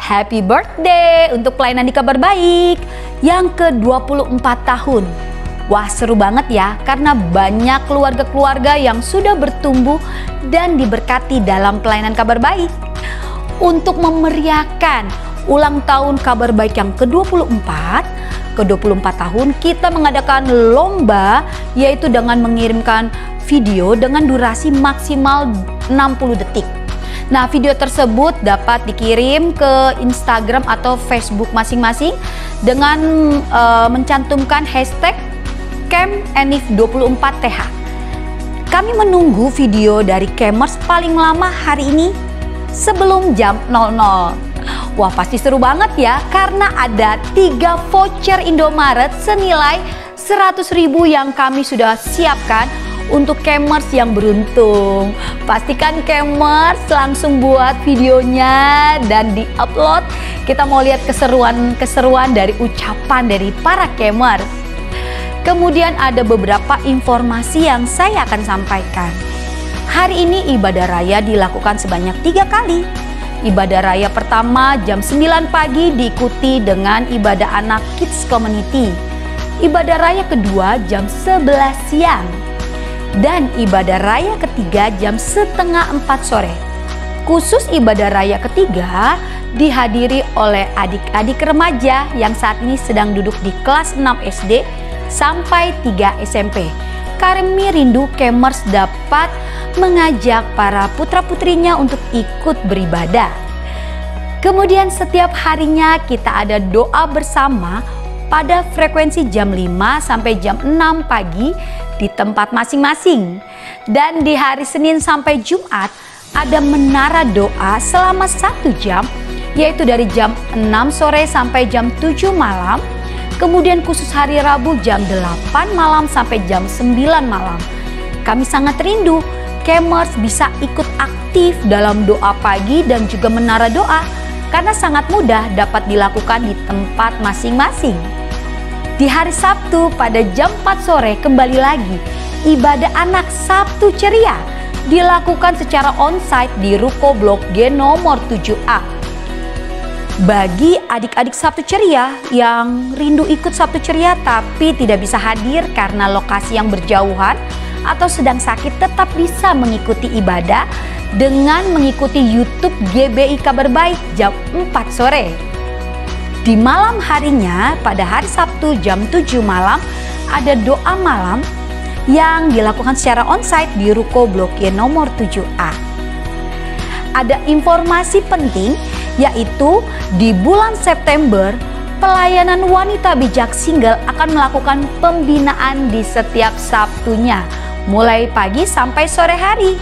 Happy birthday untuk pelayanan di Kabar Baik yang ke-24 tahun. Wah, seru banget ya, karena banyak keluarga-keluarga yang sudah bertumbuh dan diberkati dalam pelayanan Kabar Baik. Untuk memeriahkan ulang tahun Kabar Baik yang ke-24 tahun, kita mengadakan lomba, yaitu dengan mengirimkan video dengan durasi maksimal 60 detik. Nah, video tersebut dapat dikirim ke Instagram atau Facebook masing-masing dengan mencantumkan hashtag CampEnif24TH. Kami menunggu video dari Cammers paling lama hari ini sebelum jam 00. Wah, pasti seru banget ya, karena ada 3 voucher Indomaret senilai 100.000 yang kami sudah siapkan untuk Cammers yang beruntung. Pastikan Cammers langsung buat videonya dan di-upload. Kita mau lihat keseruan dari ucapan dari para Cammers. Kemudian ada beberapa informasi yang saya akan sampaikan. Hari ini ibadah raya dilakukan sebanyak 3 kali. Ibadah raya pertama jam 9 pagi diikuti dengan ibadah anak Kids Community. Ibadah raya kedua jam 11 siang. Dan ibadah raya ketiga jam setengah 4 sore. Khusus ibadah raya ketiga dihadiri oleh adik-adik remaja yang saat ini sedang duduk di kelas 6 SD sampai 3 SMP. Kami rindu Cammers dapat mengajak para putra-putrinya untuk ikut beribadah. Kemudian setiap harinya kita ada doa bersama pada frekuensi jam 5 sampai jam 6 pagi di tempat masing-masing. Dan di hari Senin sampai Jumat ada menara doa selama 1 jam, yaitu dari jam 6 sore sampai jam 7 malam. Kemudian khusus hari Rabu jam 8 malam sampai jam 9 malam. Kami sangat rindu Cammers bisa ikut aktif dalam doa pagi dan juga menara doa, karena sangat mudah dapat dilakukan di tempat masing-masing. Di hari Sabtu pada jam 4 sore kembali lagi ibadah anak Sabtu Ceria dilakukan secara onsite di Ruko Blok G nomor 7A. Bagi adik-adik Sabtu Ceria yang rindu ikut Sabtu Ceria tapi tidak bisa hadir karena lokasi yang berjauhan atau sedang sakit, tetap bisa mengikuti ibadah dengan mengikuti YouTube GBI Kabar Baik jam 4 sore. Di malam harinya pada hari Sabtu jam 7 malam ada doa malam yang dilakukan secara onsite di Ruko Blok G nomor 7A. Ada informasi penting, yaitu di bulan September pelayanan wanita bijak single akan melakukan pembinaan di setiap Sabtunya mulai pagi sampai sore hari.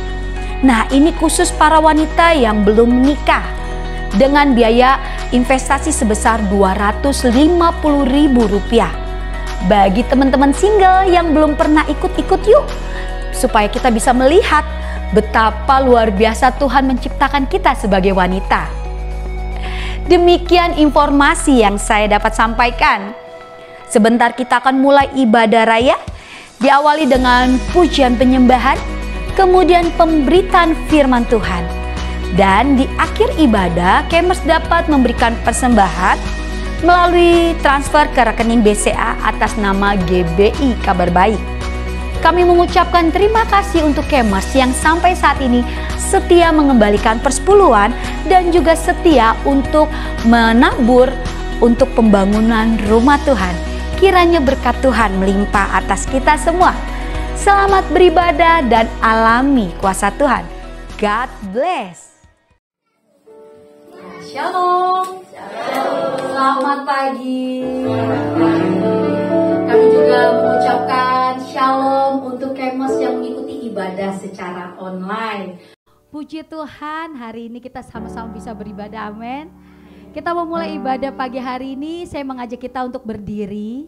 Nah, ini khusus para wanita yang belum menikah dengan biaya investasi sebesar Rp250.000. Bagi teman-teman single yang belum pernah ikut-ikut, yuk, supaya kita bisa melihat betapa luar biasa Tuhan menciptakan kita sebagai wanita. Demikian informasi yang saya dapat sampaikan. Sebentar kita akan mulai ibadah raya, diawali dengan pujian penyembahan, kemudian pemberitaan firman Tuhan. Dan di akhir ibadah, Cammers dapat memberikan persembahan melalui transfer ke rekening BCA atas nama GBI Kabar Baik. Kami mengucapkan terima kasih untuk Cammers yang sampai saat ini setia mengembalikan persepuluhan dan juga setia untuk menabur untuk pembangunan rumah Tuhan. Kiranya berkat Tuhan melimpah atas kita semua. Selamat beribadah dan alami kuasa Tuhan. God bless. Shalom. Selamat pagi. Kami juga mengucapkan shalom untuk Cammers yang mengikuti ibadah secara online. Puji Tuhan, hari ini kita sama-sama bisa beribadah, amin. Kita memulai ibadah pagi hari ini, saya mengajak kita untuk berdiri.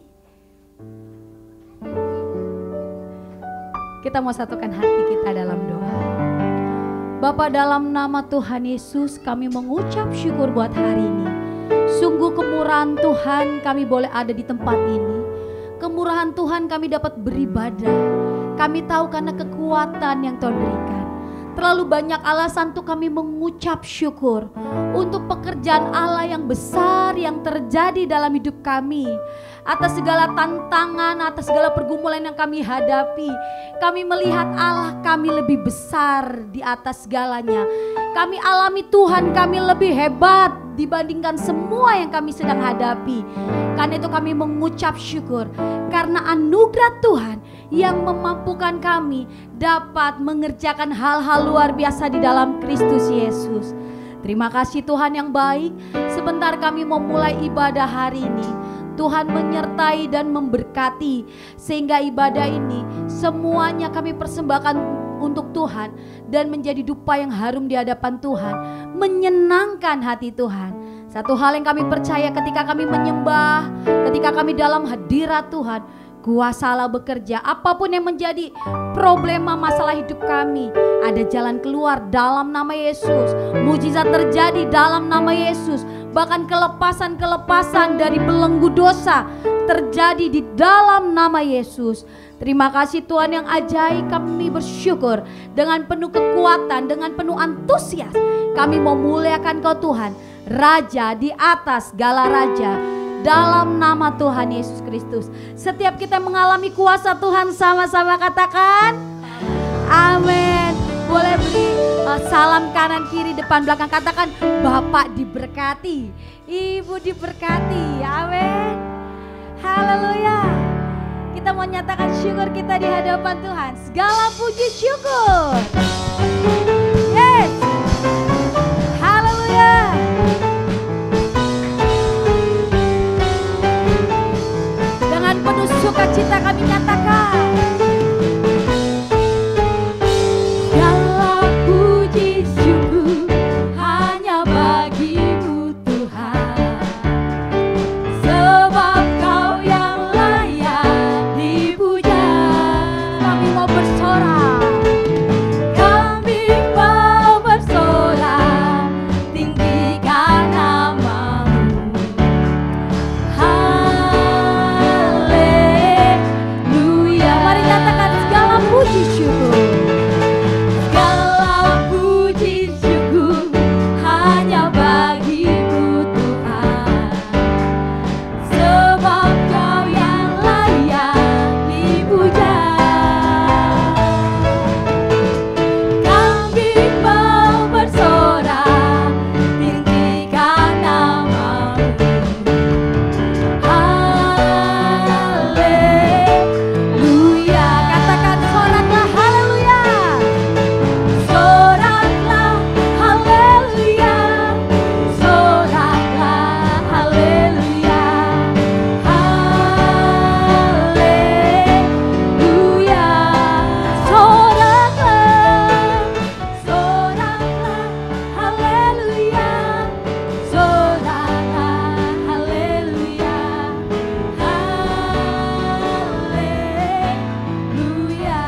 Kita mau satukan hati kita dalam doa. Bapa, dalam nama Tuhan Yesus kami mengucap syukur buat hari ini. Sungguh kemurahan Tuhan kami boleh ada di tempat ini. Kemurahan Tuhan kami dapat beribadah. Kami tahu karena kekuatan yang Tuhan berikan. Terlalu banyak alasan untuk kami mengucap syukur untuk pekerjaan Allah yang besar yang terjadi dalam hidup kami. Atas segala tantangan, atas segala pergumulan yang kami hadapi, kami melihat Allah kami lebih besar di atas segalanya. Kami alami Tuhan kami lebih hebat dibandingkan semua yang kami sedang hadapi. Karena itu kami mengucap syukur karena anugerah Tuhan yang memampukan kami dapat mengerjakan hal-hal luar biasa di dalam Kristus Yesus. Terima kasih Tuhan yang baik. Sebentar kami mau mulai ibadah hari ini. Tuhan menyertai dan memberkati sehingga ibadah ini semuanya kami persembahkan untuk Tuhan dan menjadi dupa yang harum di hadapan Tuhan, menyenangkan hati Tuhan. Satu hal yang kami percaya ketika kami menyembah, ketika kami dalam hadirat Tuhan, kuasa Allah bekerja. Apapun yang menjadi problema masalah hidup kami, ada jalan keluar dalam nama Yesus. Mujizat terjadi dalam nama Yesus. Bahkan kelepasan-kelepasan dari belenggu dosa terjadi di dalam nama Yesus. Terima kasih Tuhan yang ajaib, kami bersyukur dengan penuh kekuatan, dengan penuh antusias. Kami mau muliakan Kau Tuhan, Raja di atas segala raja. Dalam nama Tuhan Yesus Kristus. Setiap kita mengalami kuasa Tuhan, sama-sama katakan amin. Boleh beri salam kanan kiri depan belakang, katakan Bapak diberkati, Ibu diberkati, amin. Haleluya. Kita mau nyatakan syukur kita di hadapan Tuhan. Segala puji syukur. Yes. Haleluya. Dengan penuh sukacita kami nyatakan segala puji syukur hanya bagimu Tuhan, sebab Kau yang layak dipuja. Kami mau bersorak, kami mau bersorak, tinggikan namamu. Haleluya. Mari nyatakan segala puji syukur. Segala puji syukur hanya bagimu Tuhan, sebab Kau yang layak dipuja. Kami mau bersorak, tinggikan namamu. Haleluya. Katakan soraklah haleluya. Soraklah haleluya. Soraklah haleluya. Haleluya. Soraklah. Soraklah haleluya. Soraklah haleluya. Haleluya.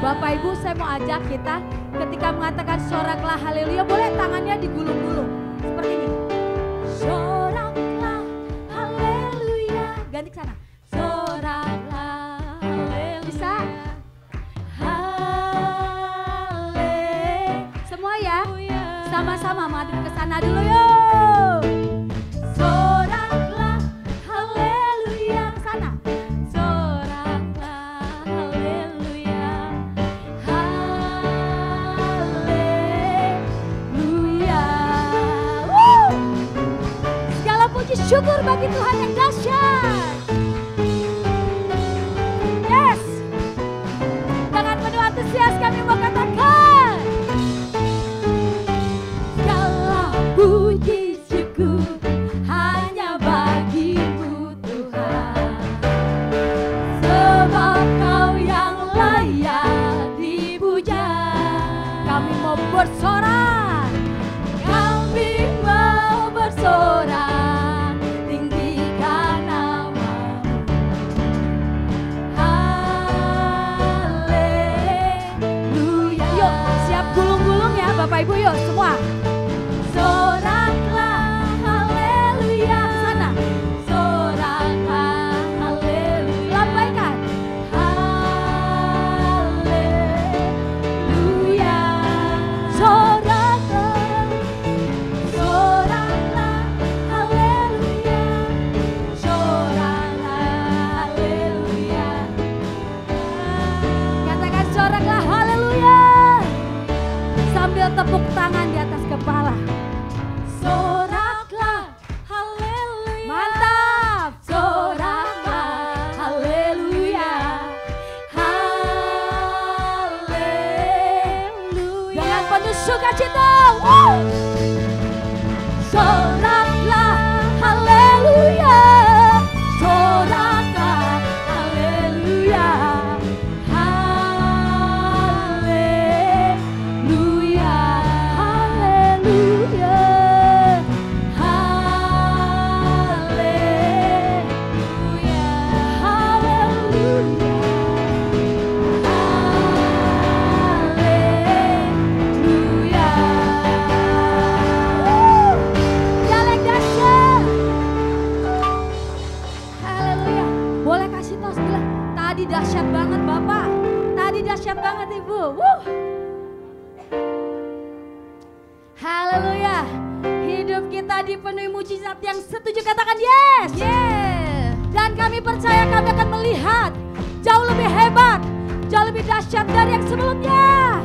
Bapak Ibu, saya mau ajak kita ketika mengatakan soraklah haleluya, boleh tangannya digulung-gulung seperti ini. Soraklah haleluya. Ganti ke sana. Soraklah haleluya. Bisa? Haleluya. Semua ya? Sama-sama madu ke sana dulu yuk. Soraklah haleluya. Ke sana. Soraklah haleluya. Haleluya. Woo! Segala puji syukur bagi Tuhan yang dahsyat. Yes. Dengan penuh antusias kami mau katakan segala puji syukur hanya bagimu Tuhan, sebab Kau yang layak dipuja. Kami mau bersorak, kami mau bersorak, tinggikan namamu. Haleluya. Yuk siap gulung-gulung ya Bapak Ibu, yuk semua. Soraklah haleluya. Sana. Soraklah haleluya. Lambaikan. Haleluya. tangan di atas kepala. Soraklah, haleluya. Mantap. Soraklah, haleluya. Haleluya. Dengan penuh sukacita. Soraklah, haleluya. Soraklah, haleluya. Haleluya. Haleluya. Haleluya. Haleluya. Haleluya. Jalek dahsyat. Haleluya. Boleh kasih tos bilang, tadi dahsyat banget Bapak. Tadi dahsyat banget Ibu. Haleluya. Hidup kita dipenuhi mujizat yang setuju, katakan yes. Yes. Dan kami percaya kami akan melihat jauh lebih hebat, jauh lebih dahsyat dari yang sebelumnya.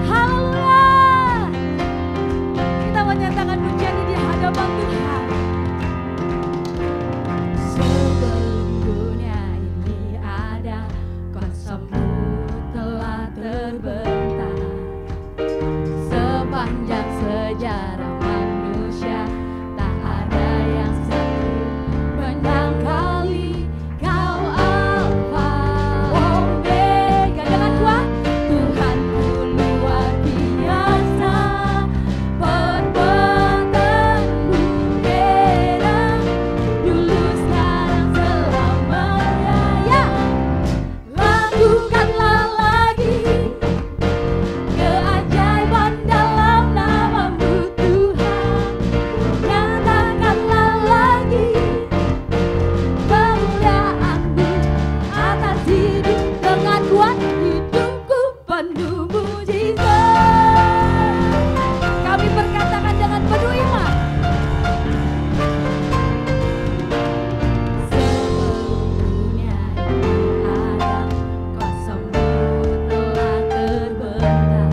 Haleluya. Kita menyatakan pujian ini di hadapan Tuhan. Sebelum dunia ini ada, kuasa-Mu telah terbentang. Sepanjang sejarah manusia, tak ada yang sanggup menyangkali Kau Alfa Omega. Dengan kuat Tuhanku luar biasa, perbuatan-Mu heran, dulu sekarang selamanya. Ya, lakukanlah lagi keajaiban dalam nama-Mu Tuhan. Nyatakanlah lagi kemuliaan-Mu atas hidup. Dengan kuat hidupku penuh mujizat. Kami berkatakan dengan penuh iman. Sebelum dunia ini ada, kuasa-Mu telah terbentang.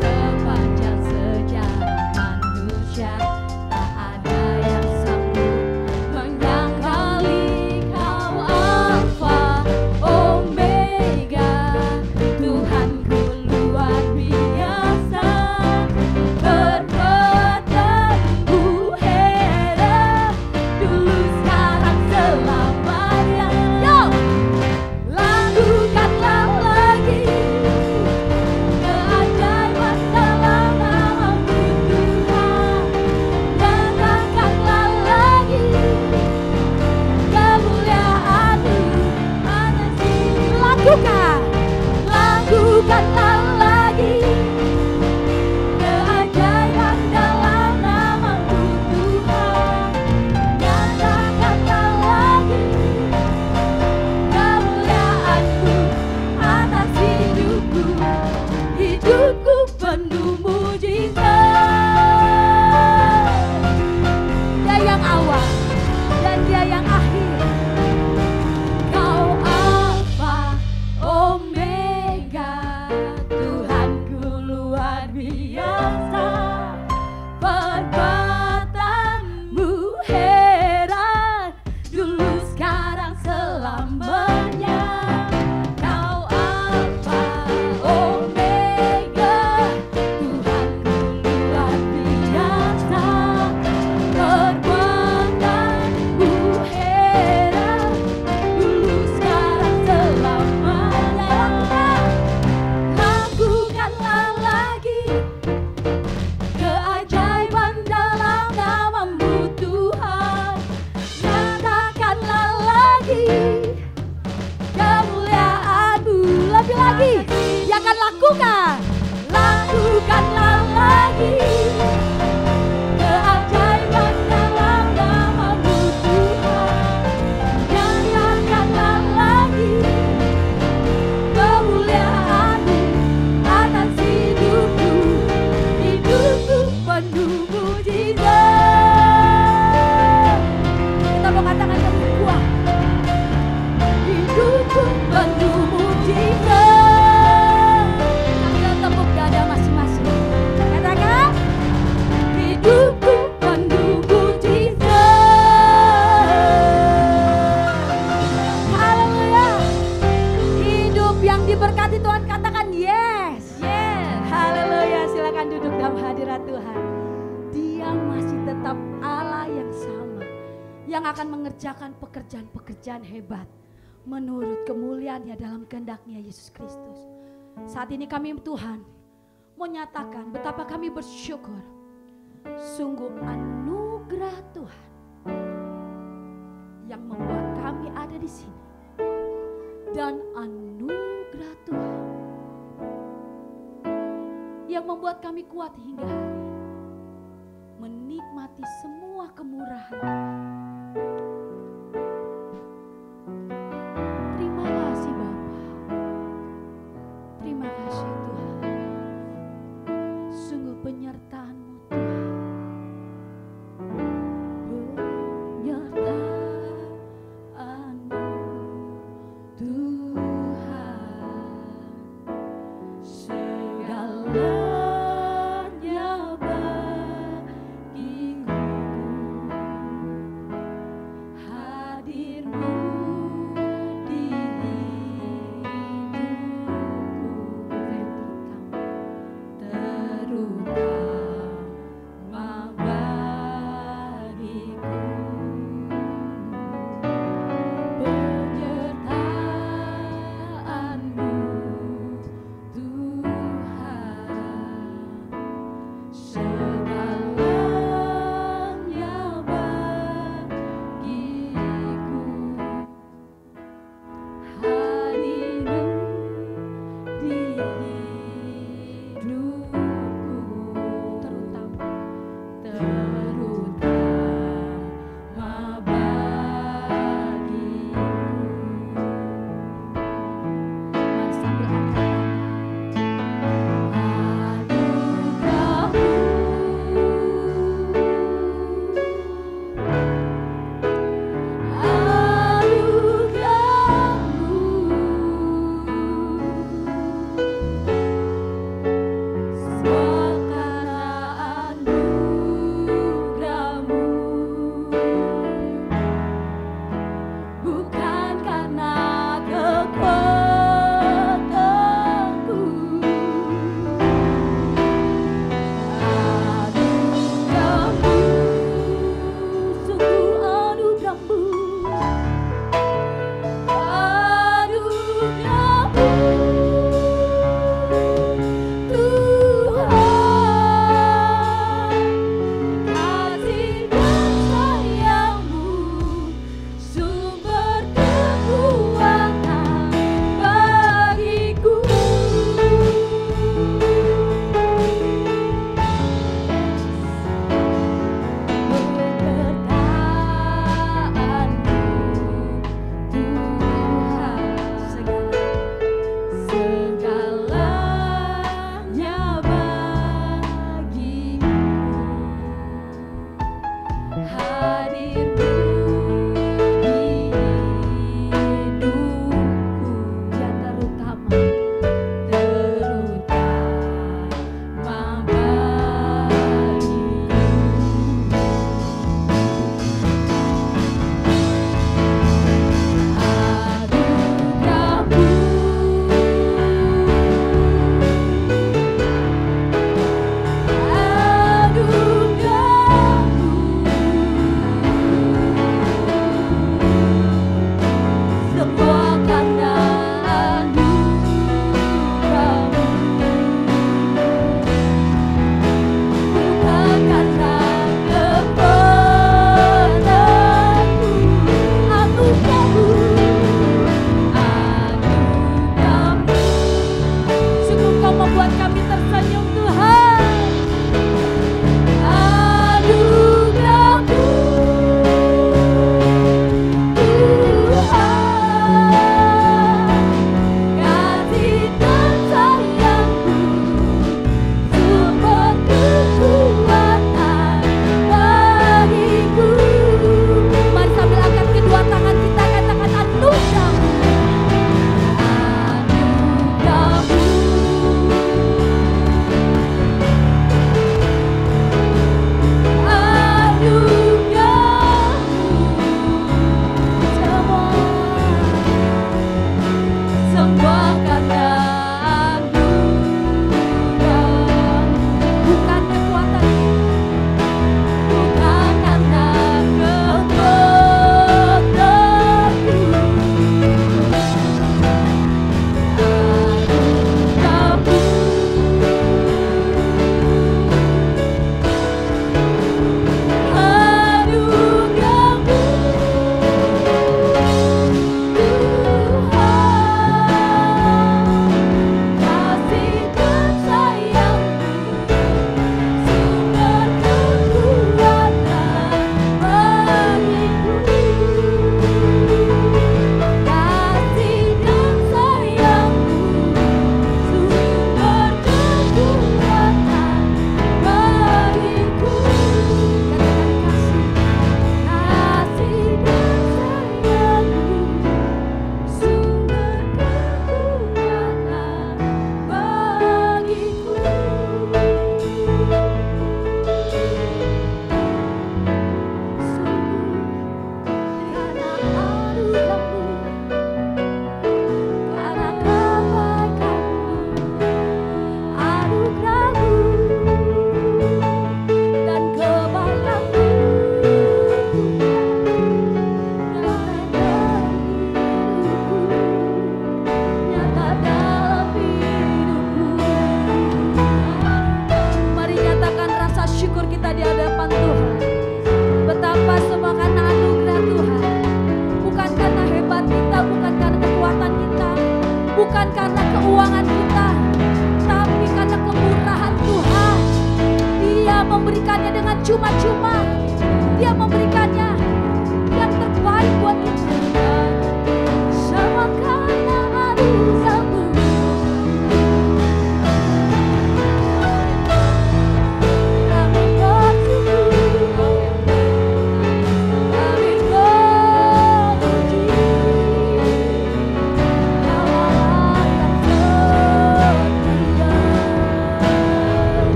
Sepanjang sejarah manusia, tak ada yang sanggup menyangkali Kau Alfa Omega. Tuhanku luar biasa, perbuatan-Mu heran, dulu sekarang selamanya. Yo, lakukanlah lagi keajaiban dalam nama-Mu Tuhan. Nyatakanlah lagi kemuliaan-Mu atas hidup. Lakukanlah lagi keajaiban dalam nama-Mu Tuhan. Nyatakanlah lagi kemuliaan-Mu atas hidupku. Hidupku penuh mujizat. Dia yang awal dan Dia yang akhir. Kau Alfa Omega, Tuhanku luar biasa, perbuatan-Mu heran, dulu sekarang selamanya. Kau Alfa Omega, Tuhanku luar biasa, perbuatan-Mu heran, dulu sekarang selamanya. Lakukanlah lagi yang akan mengerjakan pekerjaan-pekerjaan hebat menurut kemuliaan-Nya dalam kehendak-Nya Yesus Kristus. Saat ini kami Tuhan menyatakan betapa kami bersyukur. Sungguh anugerah Tuhan yang membuat kami ada di sini. Dan anugerah Tuhan yang membuat kami kuat hingga hari ini. Menikmati semua kemurahan Tuhan. Terima kasih Bapa. Terima kasih Tuhan. Sungguh penyertaan-Mu Tuhan. Penyertaan-Mu Tuhan. Segalanya bagiku. Hadir-Mu di hidupku. Terutama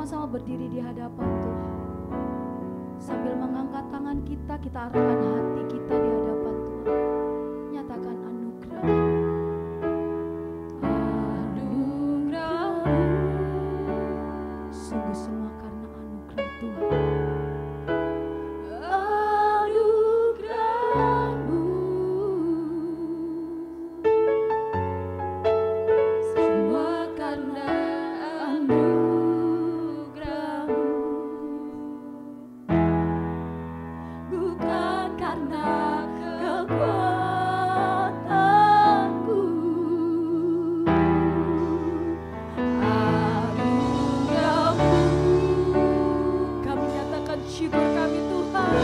sama-sama berdiri di hadapan Tuhan. Sambil mengangkat tangan kita, kita arahkan hati kita di hadapan Tuhan. Nyatakan anugerah. Anugerah. Sungguh semua karena anugerah Tuhan. Anugerah-Mu. Semua karena anugerah-Mu. Bukan karena kekuatanku. Anugerah-Mu. Kami nyatakan syukur kami Tuhan.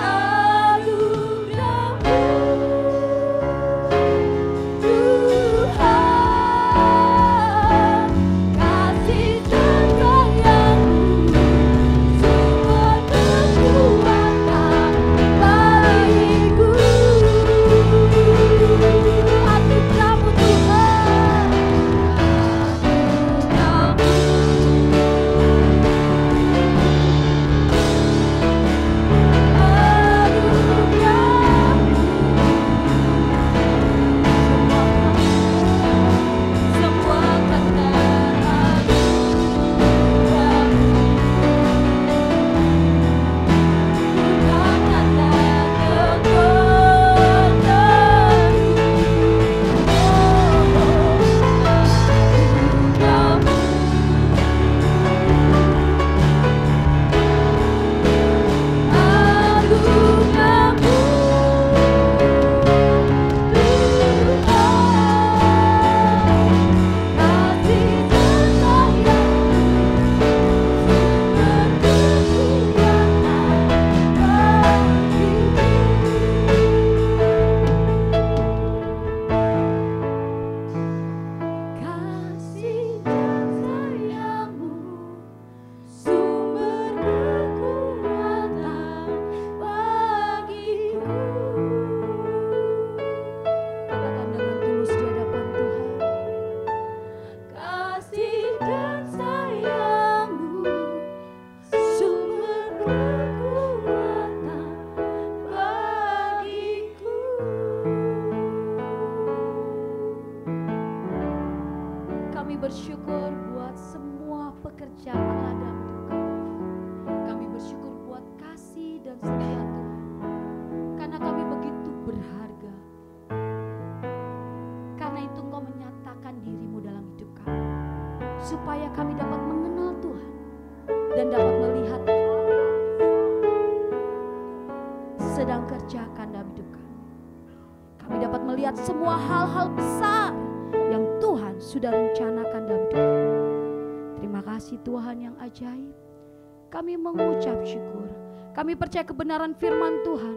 Anugerah-Mu. Tuhan, kasih dan sayang-Mu sumber kekuatan bagiku. Anugerah-Mu Tuhan. Semua karena bukan karena kasih dan sayang-Mu sumber kekuatan bagiku. Katakan dengan tulus di hadapan Tuhan. Kasih dan sayang-Mu sumber kekuatan bagiku. Kami bersyukur buat semua pekerjaan Allah dalam hidup kami. Kami bersyukur buat kasih dan setia Tuhan. Karena kami begitu berharga. Karena itu Engkau menyatakan diri-Mu dalam hidup kami. Supaya kami dapat mengenal Tuhan. Dan dapat melihat sedang kerjakan dalam hidup kami. Kami dapat melihat semua hal-hal besar yang Tuhan sudah rencanakan dalam hidup kami. Terima kasih Tuhan yang ajaib. Kami mengucap syukur. Kami percaya kebenaran firman Tuhan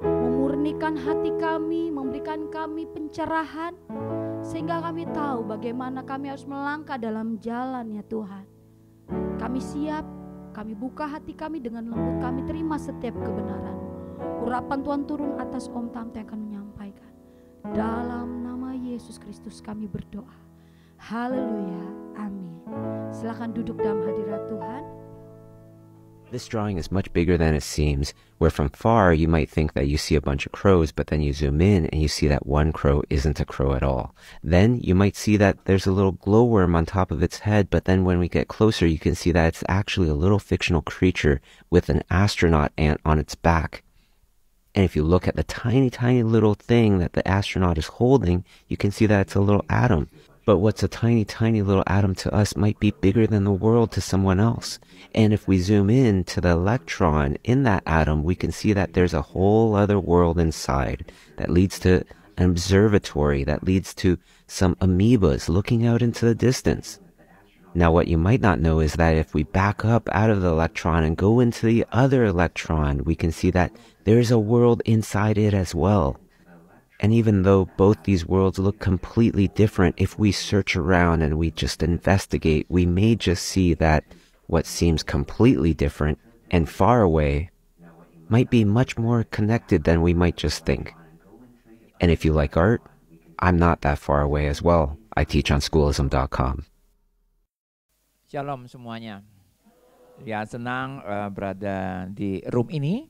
memurnikan hati kami, memberikan kami pencerahan, sehingga kami tahu bagaimana kami harus melangkah dalam jalan ya Tuhan. Kami siap, kami buka hati kami dengan lembut, kami terima setiap kebenaran. Urapan Tuhan turun atas Om Tamte akan menyampaikan. Dalam nama Yesus Kristus kami berdoa. Haleluya, amin. Silakan duduk dalam hadirat Tuhan. This drawing is much bigger than it seems, where from far you might think that you see a bunch of crows, but then you zoom in and you see that one crow isn't a crow at all. Then you might see that there's a little glowworm on top of its head, but then when we get closer you can see that it's actually a little fictional creature with an astronaut ant on its back. And if you look at the tiny, tiny little thing that the astronaut is holding, you can see that it's a little atom. But what's a tiny, tiny little atom to us might be bigger than the world to someone else. And if we zoom in to the electron in that atom, we can see that there's a whole other world inside that leads to an observatory, that leads to some amoebas looking out into the distance. Now, what you might not know is that if we back up out of the electron and go into the other electron, we can see that there's a world inside it as well. And even though both these worlds look completely different, if we search around and we just investigate, we may just see that what seems completely different and far away might be much more connected than we might just think. And if you like art, I'm not that far away as well. I teach on schoolism.com. Shalom semuanya. Ya, senang berada di room ini.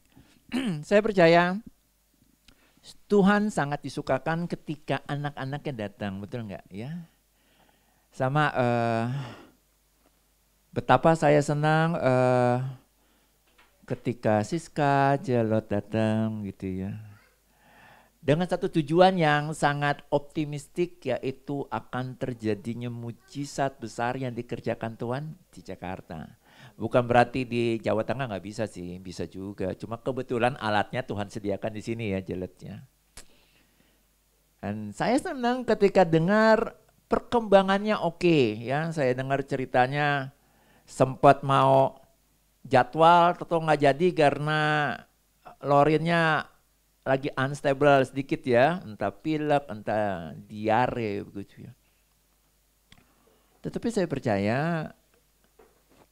Saya percaya Tuhan sangat disukakan ketika anak-anaknya datang, betul nggak ya? Sama betapa saya senang ketika Siska Jelot datang gitu ya. Dengan satu tujuan yang sangat optimistik, yaitu akan terjadinya mujizat besar yang dikerjakan Tuhan di Jakarta. Bukan berarti di Jawa Tengah nggak bisa sih, bisa juga. Cuma kebetulan alatnya Tuhan sediakan di sini ya, Jelotnya. Dan saya senang ketika dengar perkembangannya oke ya. Saya dengar ceritanya sempat mau jadwal atau nggak jadi karena Lorinnya lagi unstable sedikit ya, entah pilek, entah diare begitu ya. Tetapi saya percaya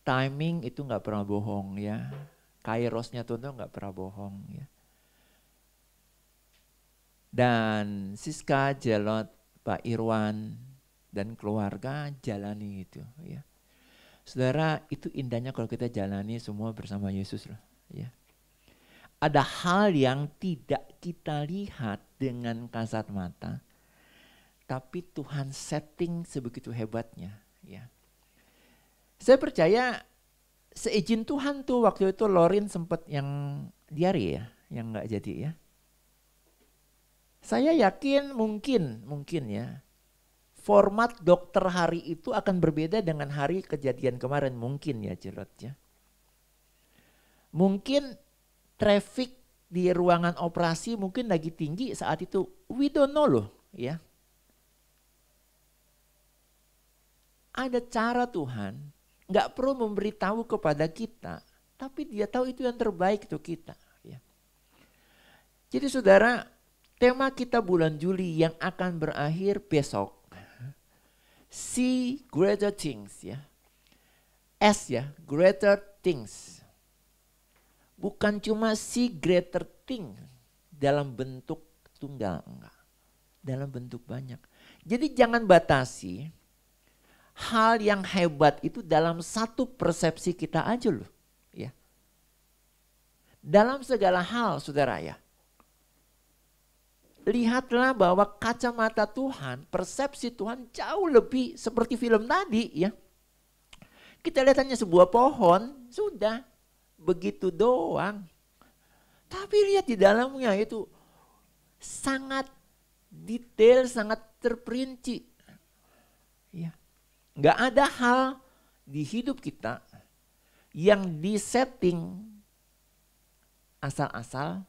timing itu nggak pernah bohong ya. Kairosnya Tuhan nggak pernah bohong ya. Dan Siska, Jelot, Pak Irwan, dan keluarga jalani itu ya. Saudara, itu indahnya kalau kita jalani semua bersama Yesus loh ya. Ada hal yang tidak kita lihat dengan kasat mata, tapi Tuhan setting sebegitu hebatnya ya. Saya percaya seizin Tuhan tuh waktu itu Lorin sempat yang diare ya, yang nggak jadi ya. Saya yakin mungkin ya, format dokter hari itu akan berbeda dengan hari kejadian kemarin mungkin ya Jelot ya. Mungkin traffic di ruangan operasi mungkin lagi tinggi saat itu, we don't know loh ya. Ada cara Tuhan. Nggak perlu memberitahu kepada kita, tapi dia tahu itu yang terbaik untuk kita. Ya. Jadi saudara, tema kita bulan Juli yang akan berakhir besok, see greater things ya. S ya, greater things. Bukan cuma see greater things dalam bentuk tunggal, enggak. Dalam bentuk banyak. Jadi jangan batasi hal yang hebat itu dalam satu persepsi kita aja loh. Ya. Dalam segala hal saudara ya. Lihatlah bahwa kacamata Tuhan, persepsi Tuhan jauh lebih seperti film tadi ya. Kita lihat hanya sebuah pohon, sudah begitu doang. Tapi lihat di dalamnya itu sangat detail, sangat terperinci. Ya. Nggak ada hal di hidup kita yang disetting asal-asal,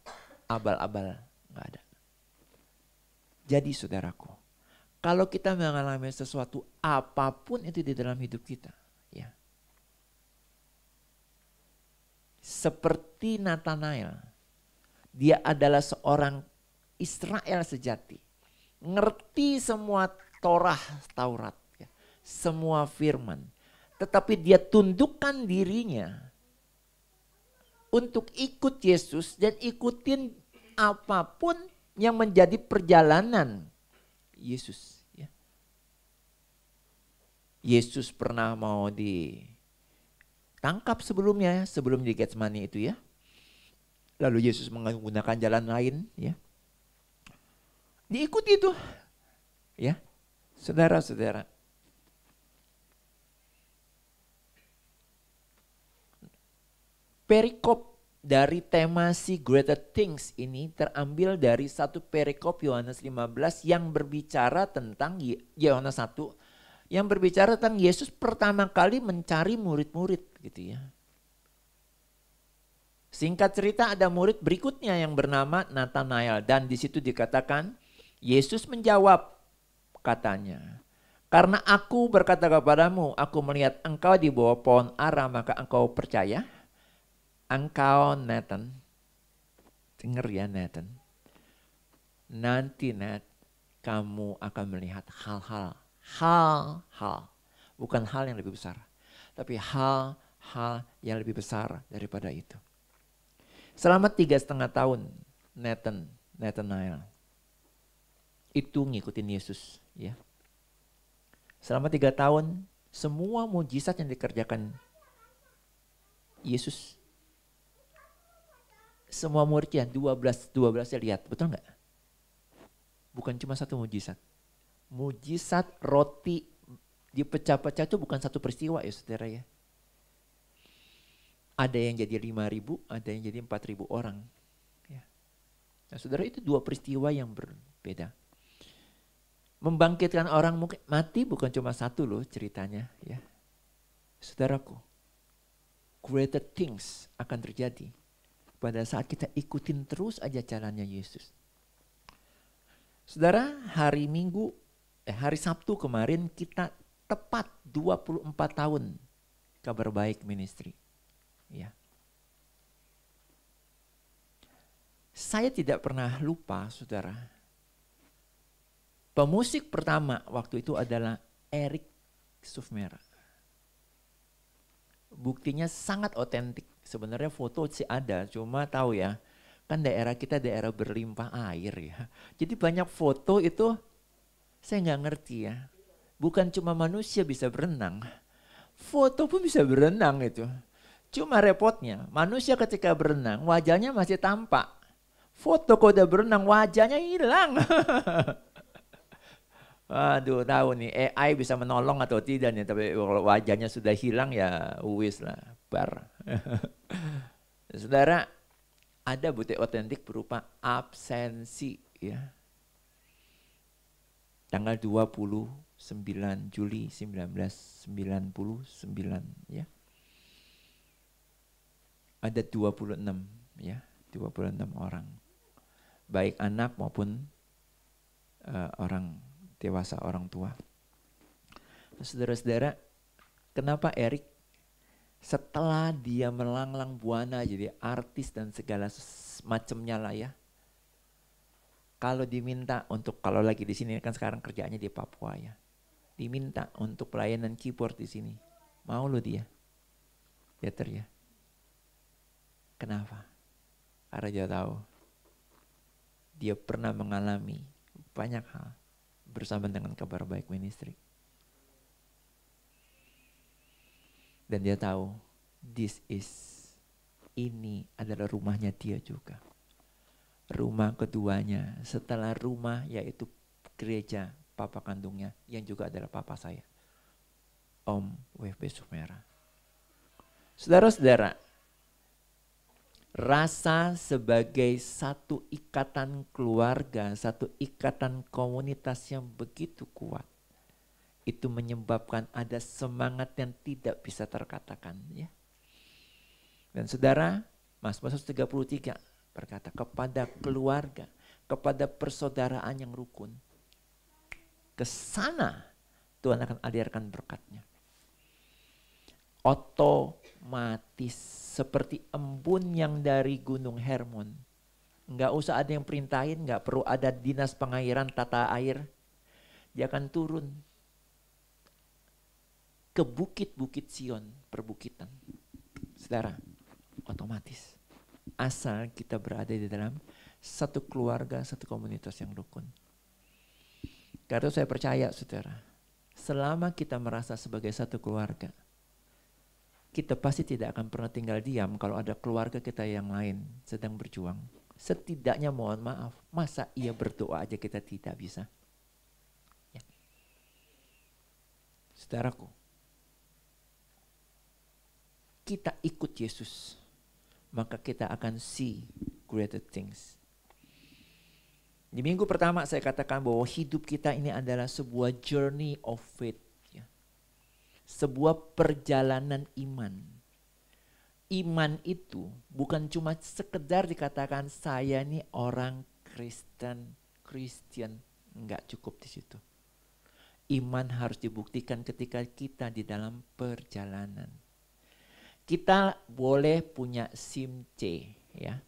abal-abal, nggak ada. Jadi saudaraku, kalau kita mengalami sesuatu apapun itu di dalam hidup kita, ya, seperti Nathanael, dia adalah seorang Israel sejati, ngerti semua Taurat. Semua firman. Tetapi dia tundukkan dirinya untuk ikut Yesus dan ikutin apapun yang menjadi perjalanan Yesus. Ya. Yesus pernah mau ditangkap sebelumnya, sebelum di Getsemani itu ya. Lalu Yesus menggunakan jalan lain ya. Diikuti itu. Ya. Saudara-saudara. Perikop dari tema See Greater Things ini terambil dari satu perikop Yohanes 15 yang berbicara tentang Yohanes 1 yang berbicara tentang Yesus pertama kali mencari murid-murid gitu ya. Singkat cerita ada murid berikutnya yang bernama Nathanael dan di situ dikatakan Yesus menjawab katanya, "Karena aku berkata kepadamu, aku melihat engkau di bawah pohon ara, maka engkau percaya?" Engkau Nathan, dengar ya Nathan, nanti Nat, kamu akan melihat hal-hal, bukan hal yang lebih besar, tapi hal-hal yang lebih besar daripada itu. Selama 3,5 tahun Nathanael itu ngikutin Yesus ya. Selama 3 tahun Semua mujizat yang dikerjakan Yesus, semua muridnya 12-12 lihat, betul nggak? Bukan cuma satu mujizat. Mujizat roti dipecah-pecah itu bukan satu peristiwa ya saudara ya. Ada yang jadi 5.000, ada yang jadi 4.000 orang. Ya. Nah saudara, itu dua peristiwa yang berbeda. Membangkitkan orang mati bukan cuma satu loh ceritanya ya. Saudaraku, greater things akan terjadi pada saat kita ikutin terus aja jalannya Yesus. Saudara, hari Sabtu kemarin kita tepat 24 tahun Kabar Baik Ministry. Ya. Saya tidak pernah lupa, saudara. Pemusik pertama waktu itu adalah Eric Sufmera. Buktinya sangat otentik. Sebenarnya foto sih ada, cuma tahu ya, kan daerah kita daerah berlimpah air ya. Jadi banyak foto itu saya nggak ngerti ya. Bukan cuma manusia bisa berenang, foto pun bisa berenang itu. Cuma repotnya, manusia ketika berenang wajahnya masih tampak. Foto kalau udah berenang wajahnya hilang. Aduh, tahu nih AI bisa menolong atau tidak nih, tapi kalau wajahnya sudah hilang ya wis lah, bar. Saudara, ada bukti otentik berupa absensi ya. Tanggal 29 Juli 1999 ya. Ada 26 ya, 26 orang. Baik anak maupun orang dewasa, orang tua. Saudara-saudara, kenapa Eric setelah dia melanglang buana jadi artis dan segala macamnya lah ya. Kalau diminta untuk, kalau lagi di sini kan sekarang kerjaannya di Papua ya. Diminta untuk pelayanan keyboard di sini. Mau lo dia? Theater ya. Kenapa? Karena dia tahu dia pernah mengalami banyak hal bersama dengan Kabar Baik Ministry. Dan dia tahu ini adalah rumahnya dia juga. Rumah keduanya setelah rumah yaitu gereja papa kandungnya yang juga adalah papa saya, Om WFB Sufmera. Saudara-saudara, rasa sebagai satu ikatan keluarga, satu ikatan komunitas yang begitu kuat, itu menyebabkan ada semangat yang tidak bisa terkatakan ya. Dan saudara, Mazmur 133 berkata, kepada keluarga, kepada persaudaraan yang rukun, ke sana Tuhan akan alirkan berkat-Nya. Otomatis seperti embun yang dari Gunung Hermon. Enggak usah ada yang perintahin, enggak perlu ada dinas pengairan tata air. Dia akan turun ke bukit-bukit Sion, perbukitan. Saudara, otomatis. Asal kita berada di dalam satu keluarga, satu komunitas yang rukun. Karena saya percaya saudara, selama kita merasa sebagai satu keluarga, kita pasti tidak akan pernah tinggal diam kalau ada keluarga kita yang lain sedang berjuang. Setidaknya mohon maaf, masa ia berdoa aja kita tidak bisa? Ya. Saudaraku, kita ikut Yesus, maka kita akan see greater things. Di minggu pertama saya katakan bahwa hidup kita ini adalah sebuah journey of faith. Ya. Sebuah perjalanan iman. Iman itu bukan cuma sekedar dikatakan saya ini orang Christian. Enggak cukup di situ. Iman harus dibuktikan ketika kita di dalam perjalanan. Kita boleh punya SIM C ya.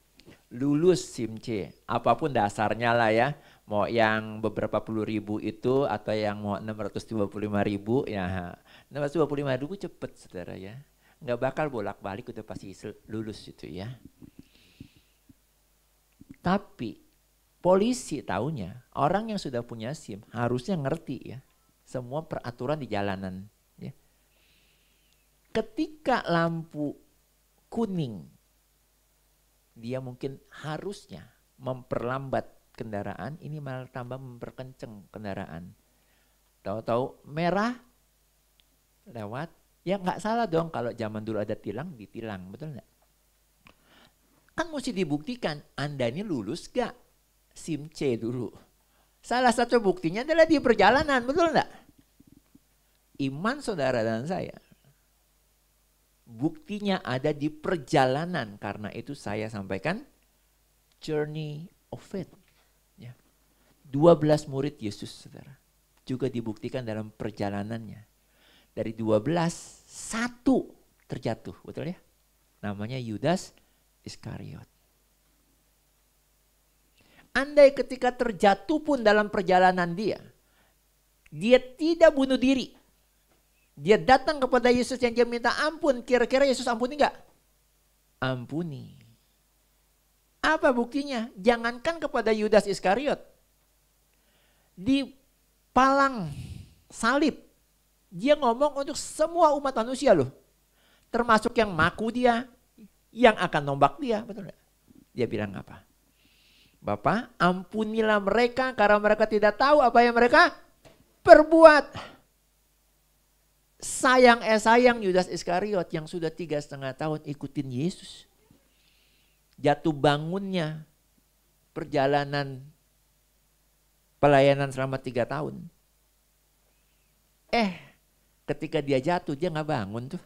Lulus SIM C, apapun dasarnya lah ya. Mau yang beberapa puluh ribu itu atau yang mau 625 ribu ya. 625 ribu cepet saudara ya. Nggak bakal bolak-balik udah pasti lulus itu ya. Tapi polisi taunya orang yang sudah punya SIM harusnya ngerti ya. Semua peraturan di jalanan ya. ketika lampu kuning, dia mungkin harusnya memperlambat kendaraan, ini malah tambah memperkenceng kendaraan. Tahu-tahu merah, lewat, ya nggak salah dong kalau zaman dulu ada tilang, ditilang, betul nggak? Kan mesti dibuktikan, Anda ini lulus gak SIM C dulu. Salah satu buktinya adalah di perjalanan, betul nggak? Iman saudara dan saya, buktinya ada di perjalanan. Karena itu saya sampaikan journey of faith. Ya. 12 murid Yesus, saudara, juga dibuktikan dalam perjalanannya. Dari 12, satu terjatuh, betul ya? Namanya Yudas Iskariot. Andai ketika terjatuh pun dalam perjalanan dia tidak bunuh diri. Dia datang kepada Yesus yang dia minta ampun. Kira-kira Yesus ampuni enggak? Ampuni. Apa buktinya? Jangankan kepada Yudas Iskariot. Di palang salib, dia ngomong untuk semua umat manusia loh. Termasuk yang maku dia, yang akan nombak dia. Betul enggak? Dia bilang apa? Bapa, ampunilah mereka karena mereka tidak tahu apa yang mereka perbuat. Sayang Yudas Iskariot yang sudah 3,5 tahun ikutin Yesus. Jatuh bangunnya perjalanan pelayanan selama 3 tahun. Ketika dia jatuh dia gak bangun tuh.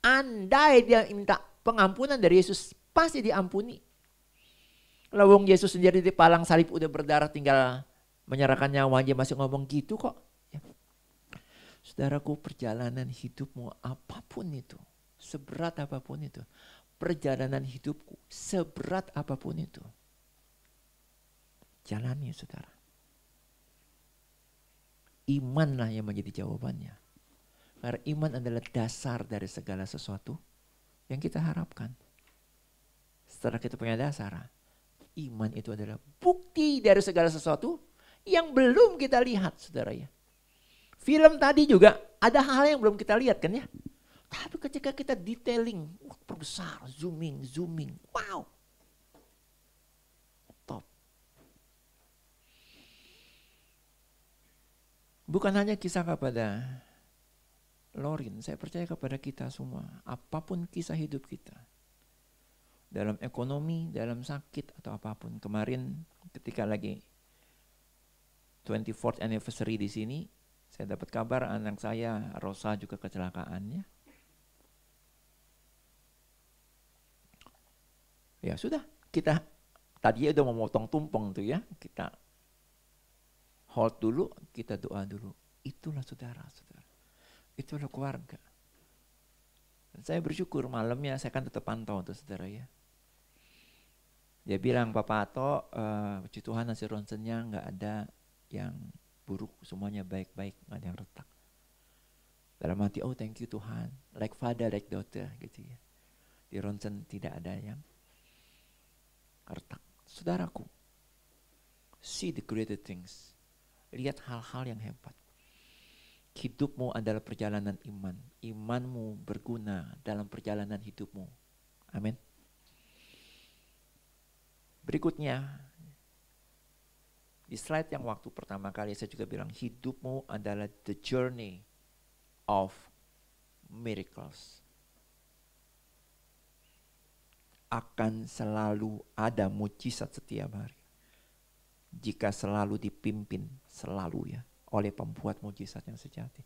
Andai dia minta pengampunan dari Yesus, pasti diampuni. Lawang Yesus sendiri di palang salib udah berdarah, tinggal menyerahkan nyawanya, masih ngomong gitu kok. Saudaraku, perjalanan hidupmu apapun itu, seberat apapun itu, perjalanan hidupku seberat apapun itu, jalani saudara. Imanlah yang menjadi jawabannya. Karena iman adalah dasar dari segala sesuatu yang kita harapkan. Setelah kita punya dasar, iman itu adalah bukti dari segala sesuatu yang belum kita lihat, saudara ya. Film tadi juga ada hal yang belum kita lihat kan ya. Tapi ketika kita detailing, perbesar, zooming, wow. Top. Bukan hanya kisah kepada Lorin, saya percaya kepada kita semua. Apapun kisah hidup kita. Dalam ekonomi, dalam sakit atau apapun. Kemarin ketika lagi 24th anniversary di sini, saya dapat kabar anak saya Rosa juga kecelakaannya. Ya sudah, kita tadi udah mau motong tumpeng tuh ya, kita hold dulu, kita doa dulu. Itulah saudara-saudara, itulah keluarga. Dan saya bersyukur malamnya saya kan tetap pantau tuh saudara ya. Dia bilang, Papa Ato, puji Tuhan hasil ronsennya nggak ada yang buruk, semuanya baik-baik, nggak ada yang retak. Dalam hati, oh thank you Tuhan, like father, like daughter gitu ya. Di ronsen tidak ada yang retak. Saudaraku, see the greater things. Lihat hal-hal yang hebat. Hidupmu adalah perjalanan iman. Imanmu berguna dalam perjalanan hidupmu. Amin. Berikutnya, di slide yang waktu pertama kali saya juga bilang, hidupmu adalah the journey of miracles. Akan selalu ada mujizat setiap hari. Jika selalu dipimpin, selalu ya, oleh pembuat mujizat yang sejati.